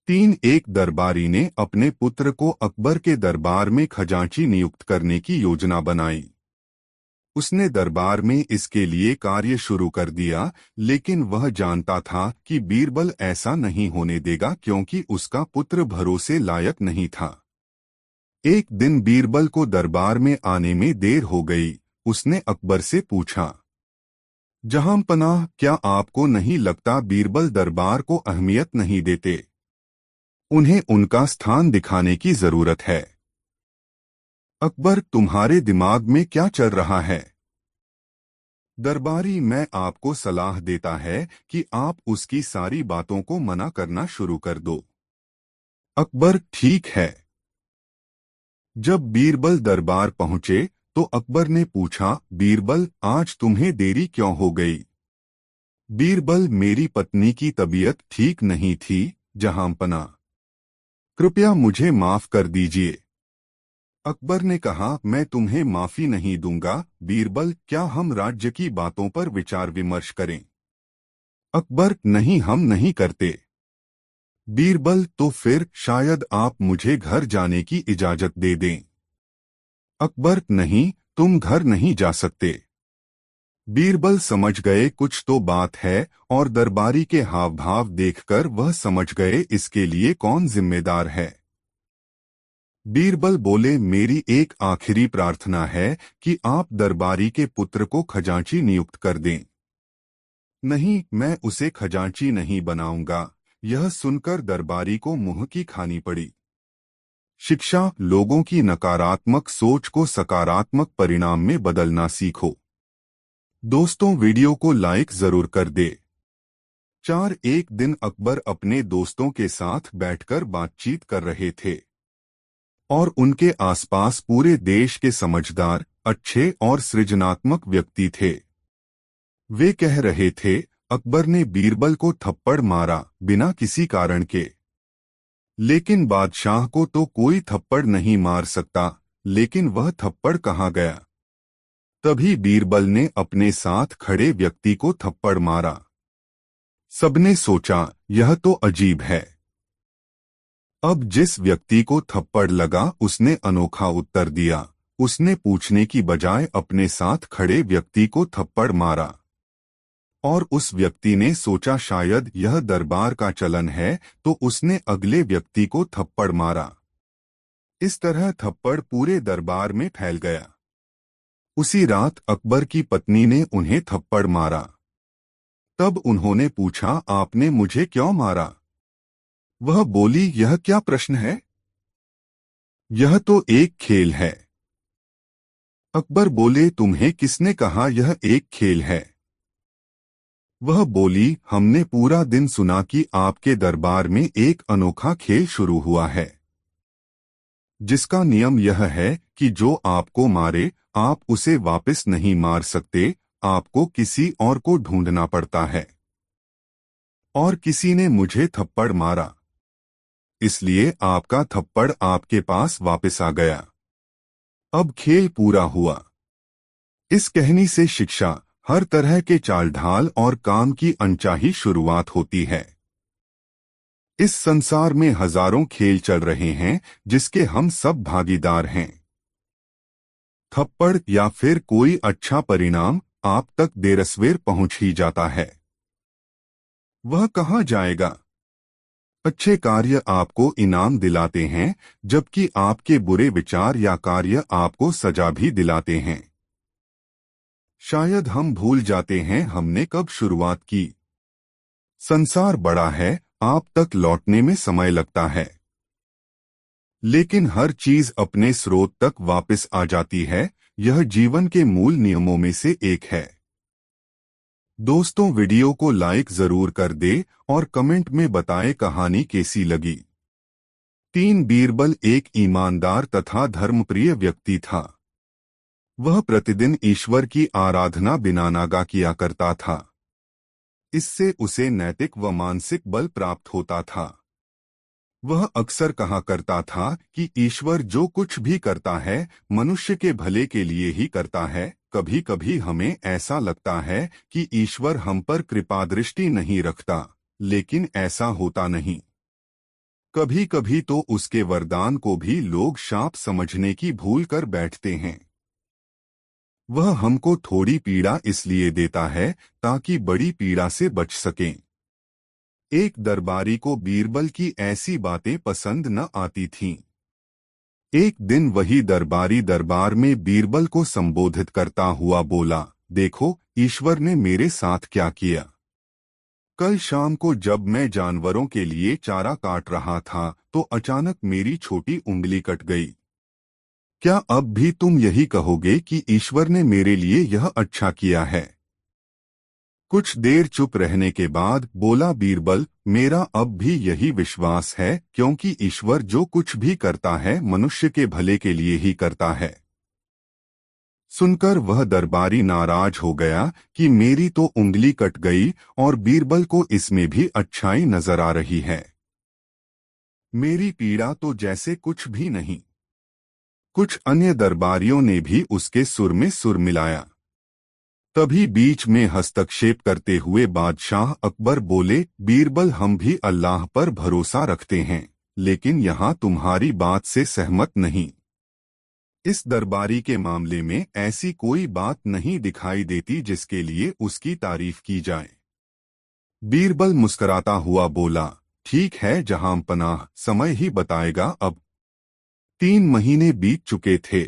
एक दरबारी ने अपने पुत्र को अकबर के दरबार में खजांची नियुक्त करने की योजना बनाई। उसने दरबार में इसके लिए कार्य शुरू कर दिया, लेकिन वह जानता था कि बीरबल ऐसा नहीं होने देगा क्योंकि उसका पुत्र भरोसे लायक नहीं था। एक दिन बीरबल को दरबार में आने में देर हो गई। उसने अकबर से पूछा, जहांपनाह, क्या आपको नहीं लगता बीरबल दरबार को अहमियत नहीं देते? उन्हें उनका स्थान दिखाने की जरूरत है। अकबर, तुम्हारे दिमाग में क्या चल रहा है? दरबारी, मैं आपको सलाह देता है कि आप उसकी सारी बातों को मना करना शुरू कर दो। अकबर, ठीक है। जब बीरबल दरबार पहुंचे तो अकबर ने पूछा, बीरबल, आज तुम्हें देरी क्यों हो गई? बीरबल, मेरी पत्नी की तबीयत ठीक नहीं थी, जहांपना। कृपया मुझे माफ कर दीजिए। अकबर ने कहा, मैं तुम्हें माफी नहीं दूंगा। बीरबल, क्या हम राज्य की बातों पर विचार विमर्श करें? अकबर, नहीं, हम नहीं करते। बीरबल, तो फिर शायद आप मुझे घर जाने की इजाजत दे दें। अकबर, नहीं, तुम घर नहीं जा सकते। बीरबल समझ गए कुछ तो बात है और दरबारी के हाव भाव देखकर वह समझ गए इसके लिए कौन जिम्मेदार है। बीरबल बोले, मेरी एक आखिरी प्रार्थना है कि आप दरबारी के पुत्र को खजांची नियुक्त कर दें। नहीं, मैं उसे खजांची नहीं बनाऊंगा। यह सुनकर दरबारी को मुंह की खानी पड़ी। शिक्षा, लोगों की नकारात्मक सोच को सकारात्मक परिणाम में बदलना सीखो। दोस्तों, वीडियो को लाइक जरूर कर दे। एक दिन अकबर अपने दोस्तों के साथ बैठकर बातचीत कर रहे थे और उनके आसपास पूरे देश के समझदार, अच्छे और सृजनात्मक व्यक्ति थे। वे कह रहे थे, अकबर ने बीरबल को थप्पड़ मारा बिना किसी कारण के। लेकिन बादशाह को तो कोई थप्पड़ नहीं मार सकता, लेकिन वह थप्पड़ कहाँ गया? तभी बीरबल ने अपने साथ खड़े व्यक्ति को थप्पड़ मारा। सबने सोचा, यह तो अजीब है। अब जिस व्यक्ति को थप्पड़ लगा उसने अनोखा उत्तर दिया। उसने पूछने की बजाय अपने साथ खड़े व्यक्ति को थप्पड़ मारा। और उस व्यक्ति ने सोचा शायद यह दरबार का चलन है, तो उसने अगले व्यक्ति को थप्पड़ मारा। इस तरह थप्पड़ पूरे दरबार में फैल गया। उसी रात अकबर की पत्नी ने उन्हें थप्पड़ मारा। तब उन्होंने पूछा, आपने मुझे क्यों मारा? वह बोली, यह क्या प्रश्न है? यह तो एक खेल है। अकबर बोले, तुम्हें किसने कहा यह एक खेल है? वह बोली, हमने पूरा दिन सुना कि आपके दरबार में एक अनोखा खेल शुरू हुआ है, जिसका नियम यह है कि जो आपको मारे आप उसे वापस नहीं मार सकते, आपको किसी और को ढूंढना पड़ता है। और किसी ने मुझे थप्पड़ मारा, इसलिए आपका थप्पड़ आपके पास वापस आ गया। अब खेल पूरा हुआ। इस कहानी से शिक्षा, हर तरह के चाल ढाल और काम की अनचाही शुरुआत होती है। इस संसार में हजारों खेल चल रहे हैं जिसके हम सब भागीदार हैं। थप्पड़ या फिर कोई अच्छा परिणाम आप तक देर सवेर पहुंच ही जाता है। वह कहाँ जाएगा? अच्छे कार्य आपको इनाम दिलाते हैं, जबकि आपके बुरे विचार या कार्य आपको सजा भी दिलाते हैं। शायद हम भूल जाते हैं हमने कब शुरुआत की। संसार बड़ा है, आप तक लौटने में समय लगता है, लेकिन हर चीज अपने स्रोत तक वापस आ जाती है। यह जीवन के मूल नियमों में से एक है। दोस्तों, वीडियो को लाइक जरूर कर दे और कमेंट में बताएं कहानी कैसी लगी। 3 बीरबल एक ईमानदार तथा धर्मप्रिय व्यक्ति था। वह प्रतिदिन ईश्वर की आराधना बिना नागा किया करता था। इससे उसे नैतिक व मानसिक बल प्राप्त होता था। वह अक्सर कहा करता था कि ईश्वर जो कुछ भी करता है मनुष्य के भले के लिए ही करता है। कभी कभी हमें ऐसा लगता है कि ईश्वर हम पर कृपा दृष्टि नहीं रखता, लेकिन ऐसा होता नहीं। कभी कभी तो उसके वरदान को भी लोग शाप समझने की भूल कर बैठते हैं। वह हमको थोड़ी पीड़ा इसलिए देता है ताकि बड़ी पीड़ा से बच सकें। एक दरबारी को बीरबल की ऐसी बातें पसंद न आती थीं। एक दिन वही दरबारी दरबार में बीरबल को संबोधित करता हुआ बोला, देखो ईश्वर ने मेरे साथ क्या किया। कल शाम को जब मैं जानवरों के लिए चारा काट रहा था तो अचानक मेरी छोटी उंगली कट गई। क्या अब भी तुम यही कहोगे कि ईश्वर ने मेरे लिए यह अच्छा किया है? कुछ देर चुप रहने के बाद बोला बीरबल, मेरा अब भी यही विश्वास है, क्योंकि ईश्वर जो कुछ भी करता है मनुष्य के भले के लिए ही करता है। सुनकर वह दरबारी नाराज हो गया कि मेरी तो उंगली कट गई और बीरबल को इसमें भी अच्छाई नजर आ रही है। मेरी पीड़ा तो जैसे कुछ भी नहीं। कुछ अन्य दरबारियों ने भी उसके सुर में सुर मिलाया। तभी बीच में हस्तक्षेप करते हुए बादशाह अकबर बोले, बीरबल हम भी अल्लाह पर भरोसा रखते हैं, लेकिन यहाँ तुम्हारी बात से सहमत नहीं। इस दरबारी के मामले में ऐसी कोई बात नहीं दिखाई देती जिसके लिए उसकी तारीफ की जाए। बीरबल मुस्कुराता हुआ बोला, ठीक है जहां पनाह, समय ही बताएगा। अब 3 महीने बीत चुके थे।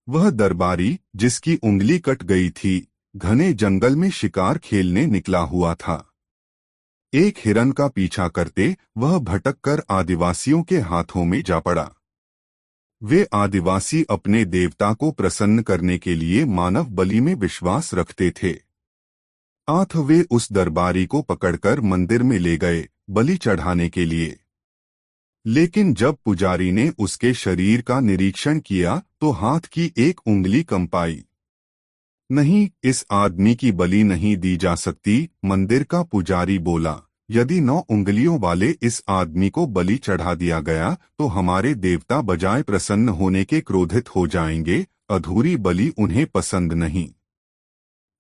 वह दरबारी जिसकी उंगली कट गई थी घने जंगल में शिकार खेलने निकला हुआ था। एक हिरन का पीछा करते वह भटककर आदिवासियों के हाथों में जा पड़ा। वे आदिवासी अपने देवता को प्रसन्न करने के लिए मानव बलि में विश्वास रखते थे। आठ वे उस दरबारी को पकड़कर मंदिर में ले गए बलि चढ़ाने के लिए। लेकिन जब पुजारी ने उसके शरीर का निरीक्षण किया तो हाथ की एक उंगली कम पाई। नहीं, इस आदमी की बलि नहीं दी जा सकती, मंदिर का पुजारी बोला। यदि 9 उंगलियों वाले इस आदमी को बलि चढ़ा दिया गया तो हमारे देवता बजाय प्रसन्न होने के क्रोधित हो जाएंगे। अधूरी बलि उन्हें पसंद नहीं।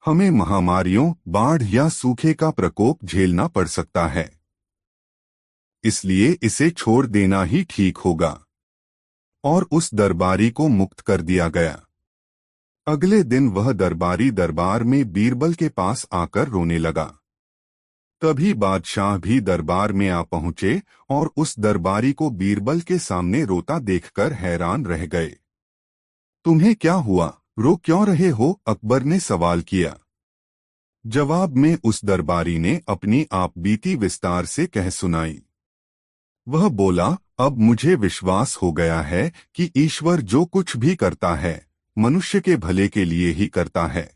हमें महामारियों, बाढ़ या सूखे का प्रकोप झेलना पड़ सकता है, इसलिए इसे छोड़ देना ही ठीक होगा। और उस दरबारी को मुक्त कर दिया गया। अगले दिन वह दरबारी दरबार में बीरबल के पास आकर रोने लगा। तभी बादशाह भी दरबार में आ पहुंचे और उस दरबारी को बीरबल के सामने रोता देखकर हैरान रह गए। तुम्हें क्या हुआ, रो क्यों रहे हो? अकबर ने सवाल किया। जवाब में उस दरबारी ने अपनी आप बीती विस्तार से कह सुनाई। वह बोला, अब मुझे विश्वास हो गया है कि ईश्वर जो कुछ भी करता है मनुष्य के भले के लिए ही करता है।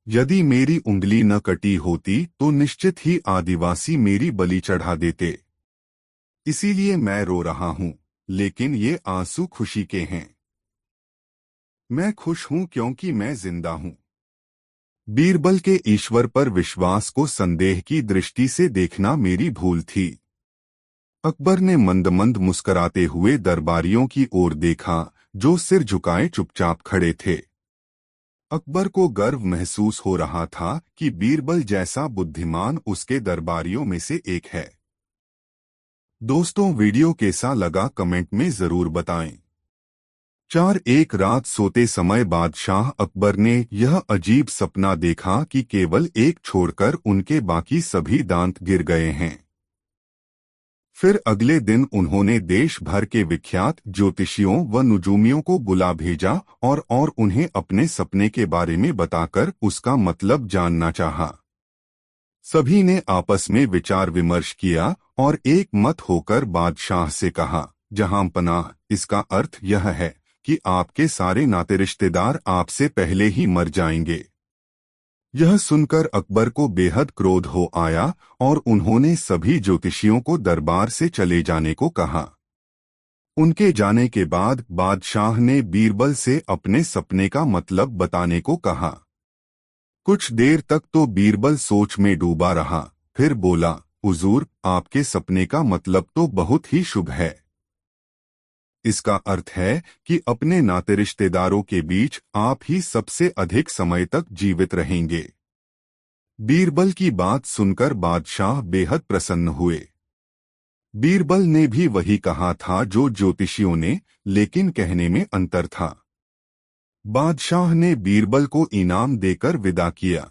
यदि मेरी उंगली न कटी होती तो निश्चित ही आदिवासी मेरी बलि चढ़ा देते। इसीलिए मैं रो रहा हूं, लेकिन ये आंसू खुशी के हैं। मैं खुश हूं क्योंकि मैं जिंदा हूं। बीरबल के ईश्वर पर विश्वास को संदेह की दृष्टि से देखना मेरी भूल थी। अकबर ने मंद मंद मुस्कराते हुए दरबारियों की ओर देखा जो सिर झुकाए चुपचाप खड़े थे। अकबर को गर्व महसूस हो रहा था कि बीरबल जैसा बुद्धिमान उसके दरबारियों में से एक है। दोस्तों, वीडियो कैसा लगा कमेंट में जरूर बताएं। एक रात सोते समय बादशाह अकबर ने यह अजीब सपना देखा कि केवल एक छोड़कर उनके बाकी सभी दांत गिर गए हैं। फिर अगले दिन उन्होंने देश भर के विख्यात ज्योतिषियों व नुजूमियों को बुला भेजा और उन्हें अपने सपने के बारे में बताकर उसका मतलब जानना चाहा। सभी ने आपस में विचार विमर्श किया और एक मत होकर बादशाह से कहा, जहां पनाह, इसका अर्थ यह है कि आपके सारे नाते रिश्तेदार आपसे पहले ही मर जाएंगे। यह सुनकर अकबर को बेहद क्रोध हो आया और उन्होंने सभी ज्योतिषियों को दरबार से चले जाने को कहा। उनके जाने के बाद बादशाह ने बीरबल से अपने सपने का मतलब बताने को कहा। कुछ देर तक तो बीरबल सोच में डूबा रहा, फिर बोला, हुजूर, आपके सपने का मतलब तो बहुत ही शुभ है। इसका अर्थ है कि अपने नाते रिश्तेदारों के बीच आप ही सबसे अधिक समय तक जीवित रहेंगे। बीरबल की बात सुनकर बादशाह बेहद प्रसन्न हुए। बीरबल ने भी वही कहा था जो ज्योतिषियों ने, लेकिन कहने में अंतर था। बादशाह ने बीरबल को इनाम देकर विदा किया।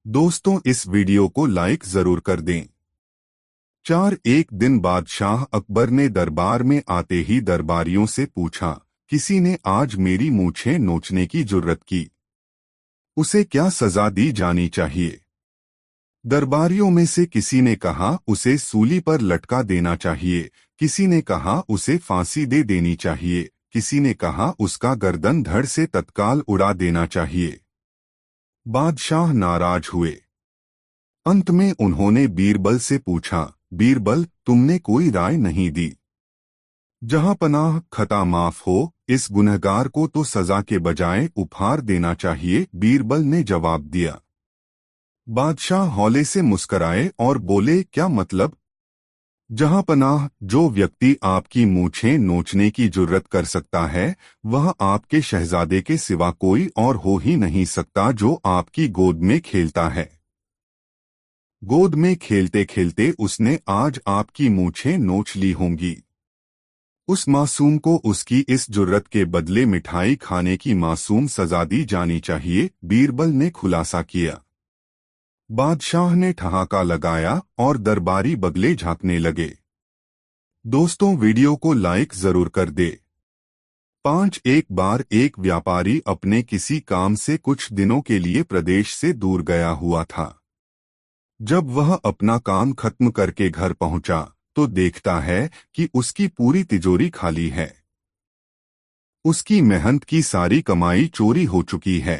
दोस्तों, इस वीडियो को लाइक जरूर कर दें। एक दिन बादशाह अकबर ने दरबार में आते ही दरबारियों से पूछा, किसी ने आज मेरी मूछें नोचने की जुर्रत की, उसे क्या सजा दी जानी चाहिए? दरबारियों में से किसी ने कहा उसे सूली पर लटका देना चाहिए, किसी ने कहा उसे फांसी दे देनी चाहिए, किसी ने कहा उसका गर्दन धड़ से तत्काल उड़ा देना चाहिए। बादशाह नाराज हुए। अंत में उन्होंने बीरबल से पूछा, बीरबल, तुमने कोई राय नहीं दी? जहां पनाह, खता माफ हो, इस गुनहगार को तो सजा के बजाय उपहार देना चाहिए, बीरबल ने जवाब दिया। बादशाह हौले से मुस्कराए और बोले, क्या मतलब? जहां पनाह, जो व्यक्ति आपकी मूछें नोचने की जुर्रत कर सकता है, वह आपके शहजादे के सिवा कोई और हो ही नहीं सकता जो आपकी गोद में खेलता है। गोद में खेलते खेलते उसने आज आपकी मूछें नोच ली होंगी। उस मासूम को उसकी इस जुर्रत के बदले मिठाई खाने की मासूम सजा दी जानी चाहिए, बीरबल ने खुलासा किया। बादशाह ने ठहाका लगाया और दरबारी बगले झांकने लगे। दोस्तों, वीडियो को लाइक जरूर कर दे। एक बार एक व्यापारी अपने किसी काम से कुछ दिनों के लिए प्रदेश से दूर गया हुआ था। जब वह अपना काम खत्म करके घर पहुंचा तो देखता है कि उसकी पूरी तिजोरी खाली है। उसकी मेहनत की सारी कमाई चोरी हो चुकी है।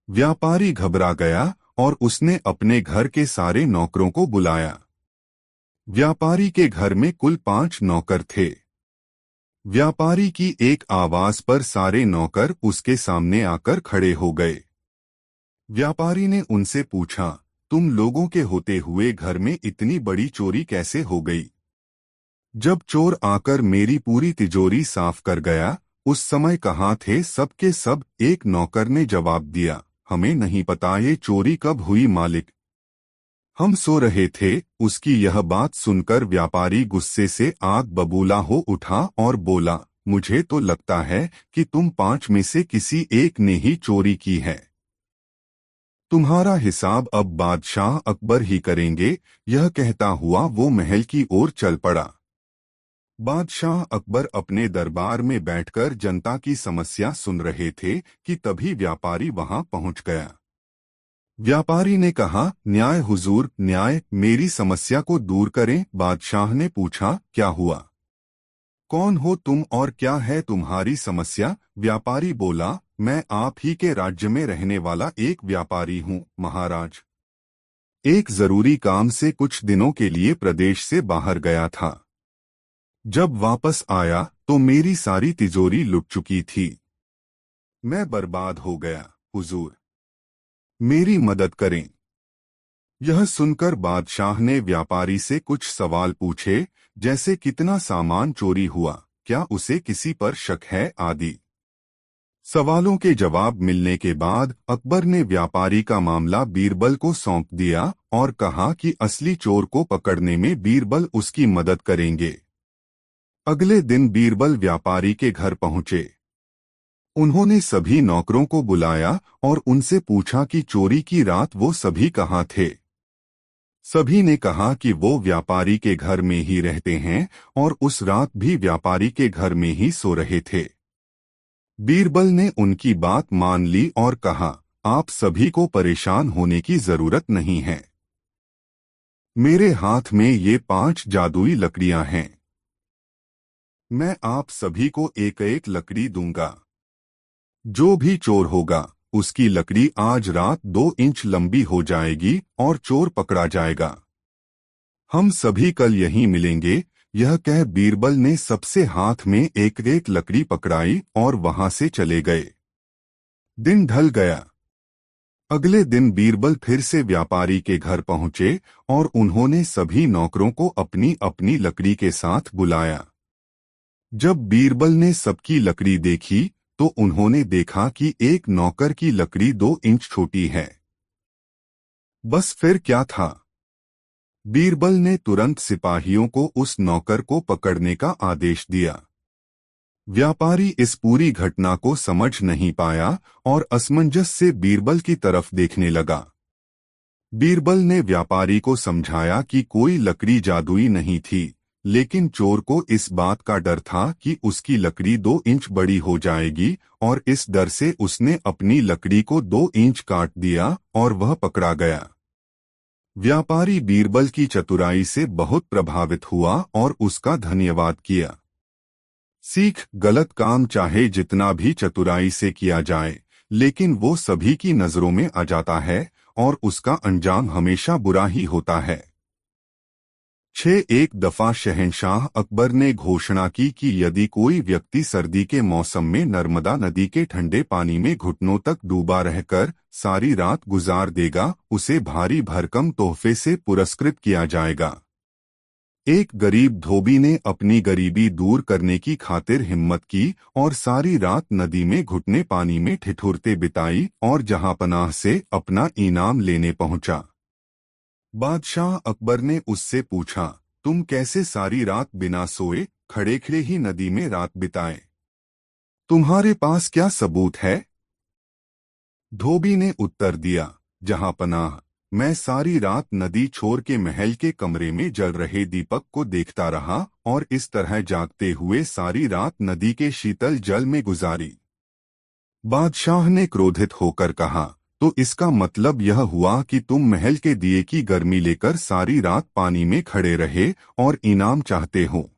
व्यापारी घबरा गया और उसने अपने घर के सारे नौकरों को बुलाया। व्यापारी के घर में कुल 5 नौकर थे। व्यापारी की एक आवाज पर सारे नौकर उसके सामने आकर खड़े हो गए। व्यापारी ने उनसे पूछा, तुम लोगों के होते हुए घर में इतनी बड़ी चोरी कैसे हो गई? जब चोर आकर मेरी पूरी तिजोरी साफ कर गया, उस समय कहाँ थे सब के सब? एक नौकर ने जवाब दिया, हमें नहीं पता ये चोरी कब हुई मालिक, हम सो रहे थे। उसकी यह बात सुनकर व्यापारी गुस्से से आग बबूला हो उठा और बोला, मुझे तो लगता है कि तुम 5 में से किसी एक ने ही चोरी की है। तुम्हारा हिसाब अब बादशाह अकबर ही करेंगे। यह कहता हुआ वो महल की ओर चल पड़ा। बादशाह अकबर अपने दरबार में बैठकर जनता की समस्या सुन रहे थे कि तभी व्यापारी वहां पहुंच गया। व्यापारी ने कहा, न्याय हुजूर, न्याय, मेरी समस्या को दूर करें। बादशाह ने पूछा, क्या हुआ? कौन हो तुम और क्या है तुम्हारी समस्या? व्यापारी बोला, मैं आप ही के राज्य में रहने वाला एक व्यापारी हूँ महाराज। एक जरूरी काम से कुछ दिनों के लिए प्रदेश से बाहर गया था। जब वापस आया तो मेरी सारी तिजोरी लुट चुकी थी। मैं बर्बाद हो गया, हुजूर, मेरी मदद करें। यह सुनकर बादशाह ने व्यापारी से कुछ सवाल पूछे, जैसे कितना सामान चोरी हुआ, क्या उसे किसी पर शक है आदि। सवालों के जवाब मिलने के बाद अकबर ने व्यापारी का मामला बीरबल को सौंप दिया और कहा कि असली चोर को पकड़ने में बीरबल उसकी मदद करेंगे। अगले दिन बीरबल व्यापारी के घर पहुंचे। उन्होंने सभी नौकरों को बुलाया और उनसे पूछा कि चोरी की रात वो सभी कहाँ थे। सभी ने कहा कि वो व्यापारी के घर में ही रहते हैं और उस रात भी व्यापारी के घर में ही सो रहे थे। बीरबल ने उनकी बात मान ली और कहा, आप सभी को परेशान होने की जरूरत नहीं है। मेरे हाथ में ये 5 जादुई लकड़ियां हैं। मैं आप सभी को एक एक लकड़ी दूंगा। जो भी चोर होगा उसकी लकड़ी आज रात 2 इंच लंबी हो जाएगी और चोर पकड़ा जाएगा। हम सभी कल यहीं मिलेंगे। यह कह बीरबल ने सबसे हाथ में एक एक लकड़ी पकड़ाई और वहां से चले गए। दिन ढल गया। अगले दिन बीरबल फिर से व्यापारी के घर पहुंचे और उन्होंने सभी नौकरों को अपनी अपनी लकड़ी के साथ बुलाया। जब बीरबल ने सबकी लकड़ी देखी तो उन्होंने देखा कि एक नौकर की लकड़ी 2 इंच छोटी है। बस फिर क्या था? बीरबल ने तुरंत सिपाहियों को उस नौकर को पकड़ने का आदेश दिया। व्यापारी इस पूरी घटना को समझ नहीं पाया और असमंजस से बीरबल की तरफ देखने लगा। बीरबल ने व्यापारी को समझाया कि कोई लकड़ी जादुई नहीं थी, लेकिन चोर को इस बात का डर था कि उसकी लकड़ी 2 इंच बड़ी हो जाएगी और इस डर से उसने अपनी लकड़ी को 2 इंच काट दिया और वह पकड़ा गया। व्यापारी बीरबल की चतुराई से बहुत प्रभावित हुआ और उसका धन्यवाद किया। सीख, गलत काम चाहे जितना भी चतुराई से किया जाए, लेकिन वो सभी की नजरों में आ जाता है और उसका अंजाम हमेशा बुरा ही होता है। 6 एक दफा शहंशाह अकबर ने घोषणा की कि यदि कोई व्यक्ति सर्दी के मौसम में नर्मदा नदी के ठंडे पानी में घुटनों तक डूबा रहकर सारी रात गुजार देगा, उसे भारी भरकम तोहफे से पुरस्कृत किया जाएगा। एक गरीब धोबी ने अपनी गरीबी दूर करने की खातिर हिम्मत की और सारी रात नदी में घुटने पानी में ठिठुरते बिताई और जहांपनाह से अपना इनाम लेने पहुंचा। बादशाह अकबर ने उससे पूछा, तुम कैसे सारी रात बिना सोए खड़े खड़े ही नदी में रात बिताए? तुम्हारे पास क्या सबूत है? धोबी ने उत्तर दिया, जहांपनाह, मैं सारी रात नदी छोर के महल के कमरे में जल रहे दीपक को देखता रहा और इस तरह जागते हुए सारी रात नदी के शीतल जल में गुजारी। बादशाह ने क्रोधित होकर कहा, तो इसका मतलब यह हुआ कि तुम महल के दिए की गर्मी लेकर सारी रात पानी में खड़े रहे और इनाम चाहते हो।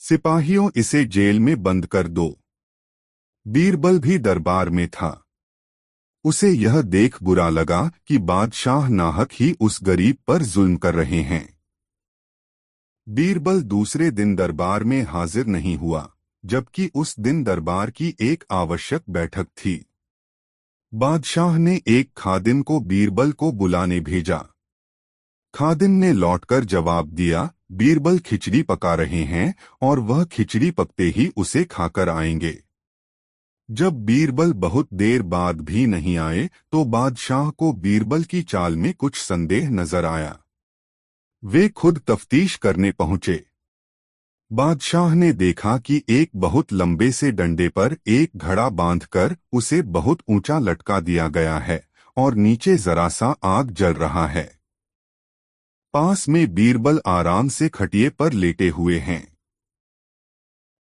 सिपाहियों, इसे जेल में बंद कर दो। बीरबल भी दरबार में था। उसे यह देख बुरा लगा कि बादशाह नाहक ही उस गरीब पर जुल्म कर रहे हैं। बीरबल दूसरे दिन दरबार में हाजिर नहीं हुआ, जबकि उस दिन दरबार की एक आवश्यक बैठक थी। बादशाह ने एक खादिम को बीरबल को बुलाने भेजा। खादिम ने लौटकर जवाब दिया, बीरबल खिचड़ी पका रहे हैं और वह खिचड़ी पकते ही उसे खाकर आएंगे। जब बीरबल बहुत देर बाद भी नहीं आए तो बादशाह को बीरबल की चाल में कुछ संदेह नजर आया। वे खुद तफ्तीश करने पहुंचे। बादशाह ने देखा कि एक बहुत लंबे से डंडे पर एक घड़ा बांधकर उसे बहुत ऊंचा लटका दिया गया है और नीचे जरा सा आग जल रहा है। पास में बीरबल आराम से खटिए पर लेटे हुए हैं।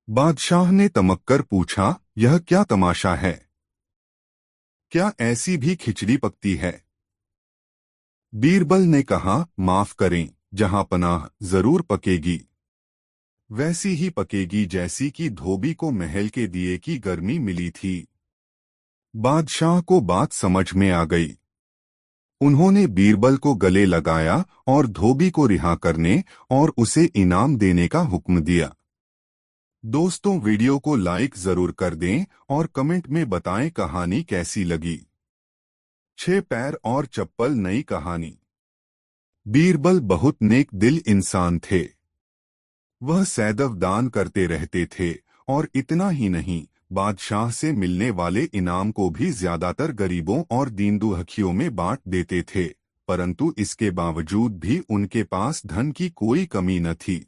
बादशाह ने तमक्कर पूछा, यह क्या तमाशा है? क्या ऐसी भी खिचड़ी पकती है? बीरबल ने कहा, माफ करें जहांपनाह, जरूर पकेगी। वैसी ही पकेगी जैसी कि धोबी को महल के दिए की गर्मी मिली थी। बादशाह को बात समझ में आ गई। उन्होंने बीरबल को गले लगाया और धोबी को रिहा करने और उसे इनाम देने का हुक्म दिया। दोस्तों, वीडियो को लाइक जरूर कर दें और कमेंट में बताएं कहानी कैसी लगी। 6 पैर और चप्पल नई कहानी। बीरबल बहुत नेक दिल इंसान थे। वह सैदव दान करते रहते थे और इतना ही नहीं, बादशाह से मिलने वाले इनाम को भी ज्यादातर गरीबों और दीन दुखियों में बांट देते थे, परंतु इसके बावजूद भी उनके पास धन की कोई कमी न थी।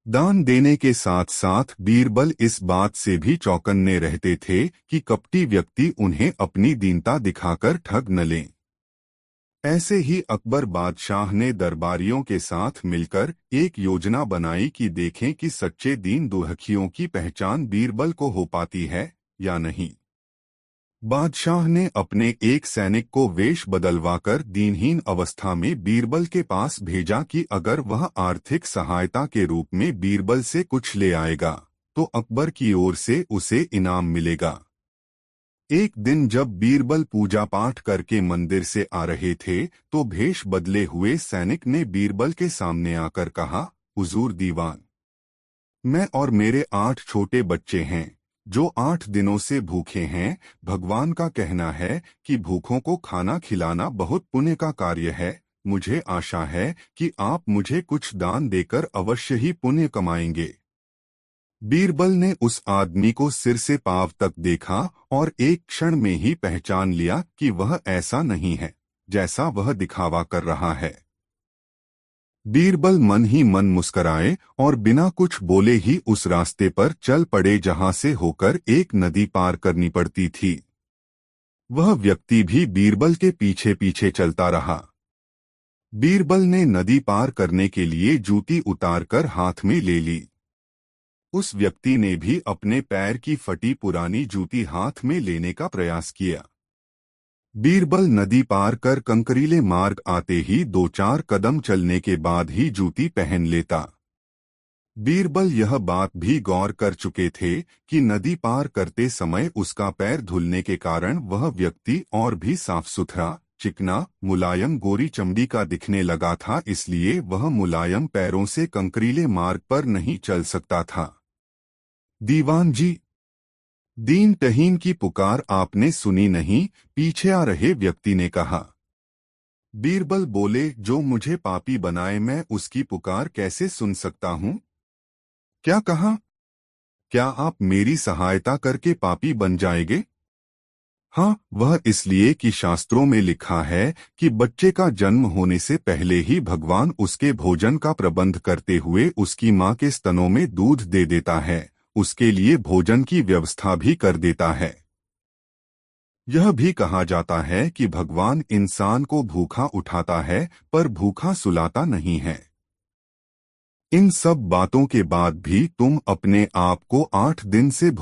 दान देने के साथ साथ बीरबल इस बात से भी चौकन्ने रहते थे कि कपटी व्यक्ति उन्हें अपनी दीनता दिखाकर ठग न लें। ऐसे ही अकबर बादशाह ने दरबारियों के साथ मिलकर एक योजना बनाई कि देखें कि सच्चे दीन दुखियों की पहचान बीरबल को हो पाती है या नहीं। बादशाह ने अपने एक सैनिक को वेश बदलवाकर दीनहीन अवस्था में बीरबल के पास भेजा कि अगर वह आर्थिक सहायता के रूप में बीरबल से कुछ ले आएगा तो अकबर की ओर से उसे इनाम मिलेगा। एक दिन जब बीरबल पूजा पाठ करके मंदिर से आ रहे थे तो भेष बदले हुए सैनिक ने बीरबल के सामने आकर कहा, हुजूर दीवान, मैं और मेरे 8 छोटे बच्चे हैं जो 8 दिनों से भूखे हैं। भगवान का कहना है कि भूखों को खाना खिलाना बहुत पुण्य का कार्य है। मुझे आशा है कि आप मुझे कुछ दान देकर अवश्य ही पुण्य कमाएंगे। बीरबल ने उस आदमी को सिर से पांव तक देखा और एक क्षण में ही पहचान लिया कि वह ऐसा नहीं है जैसा वह दिखावा कर रहा है। बीरबल मन ही मन मुस्कराए और बिना कुछ बोले ही उस रास्ते पर चल पड़े जहां से होकर एक नदी पार करनी पड़ती थी। वह व्यक्ति भी बीरबल के पीछे पीछे चलता रहा। बीरबल ने नदी पार करने के लिए जूती उतारकर हाथ में ले ली। उस व्यक्ति ने भी अपने पैर की फटी पुरानी जूती हाथ में लेने का प्रयास किया। बीरबल नदी पार कर कंकरीले मार्ग आते ही 2-4 कदम चलने के बाद ही जूती पहन लेता। बीरबल यह बात भी गौर कर चुके थे कि नदी पार करते समय उसका पैर धुलने के कारण वह व्यक्ति और भी साफ सुथरा, चिकना, मुलायम गोरी चमड़ी का दिखने लगा था, इसलिए वह मुलायम पैरों से कंकरीले मार्ग पर नहीं चल सकता था। दीवान जी, दीन तहीन की पुकार आपने सुनी नहीं, पीछे आ रहे व्यक्ति ने कहा। बीरबल बोले, जो मुझे पापी बनाए मैं उसकी पुकार कैसे सुन सकता हूँ? क्या कहा? क्या आप मेरी सहायता करके पापी बन जाएंगे? हाँ, वह इसलिए कि शास्त्रों में लिखा है कि बच्चे का जन्म होने से पहले ही भगवान उसके भोजन का प्रबंध करते हुए उसकी माँ के स्तनों में दूध दे देता है, उसके लिए भोजन की व्यवस्था भी कर देता है। यह भी कहा जाता है कि भगवान इंसान को भूखा उठाता है पर भूखा सुलाता नहीं है। इन सब बातों के बाद भी तुम अपने आप को 8 दिन से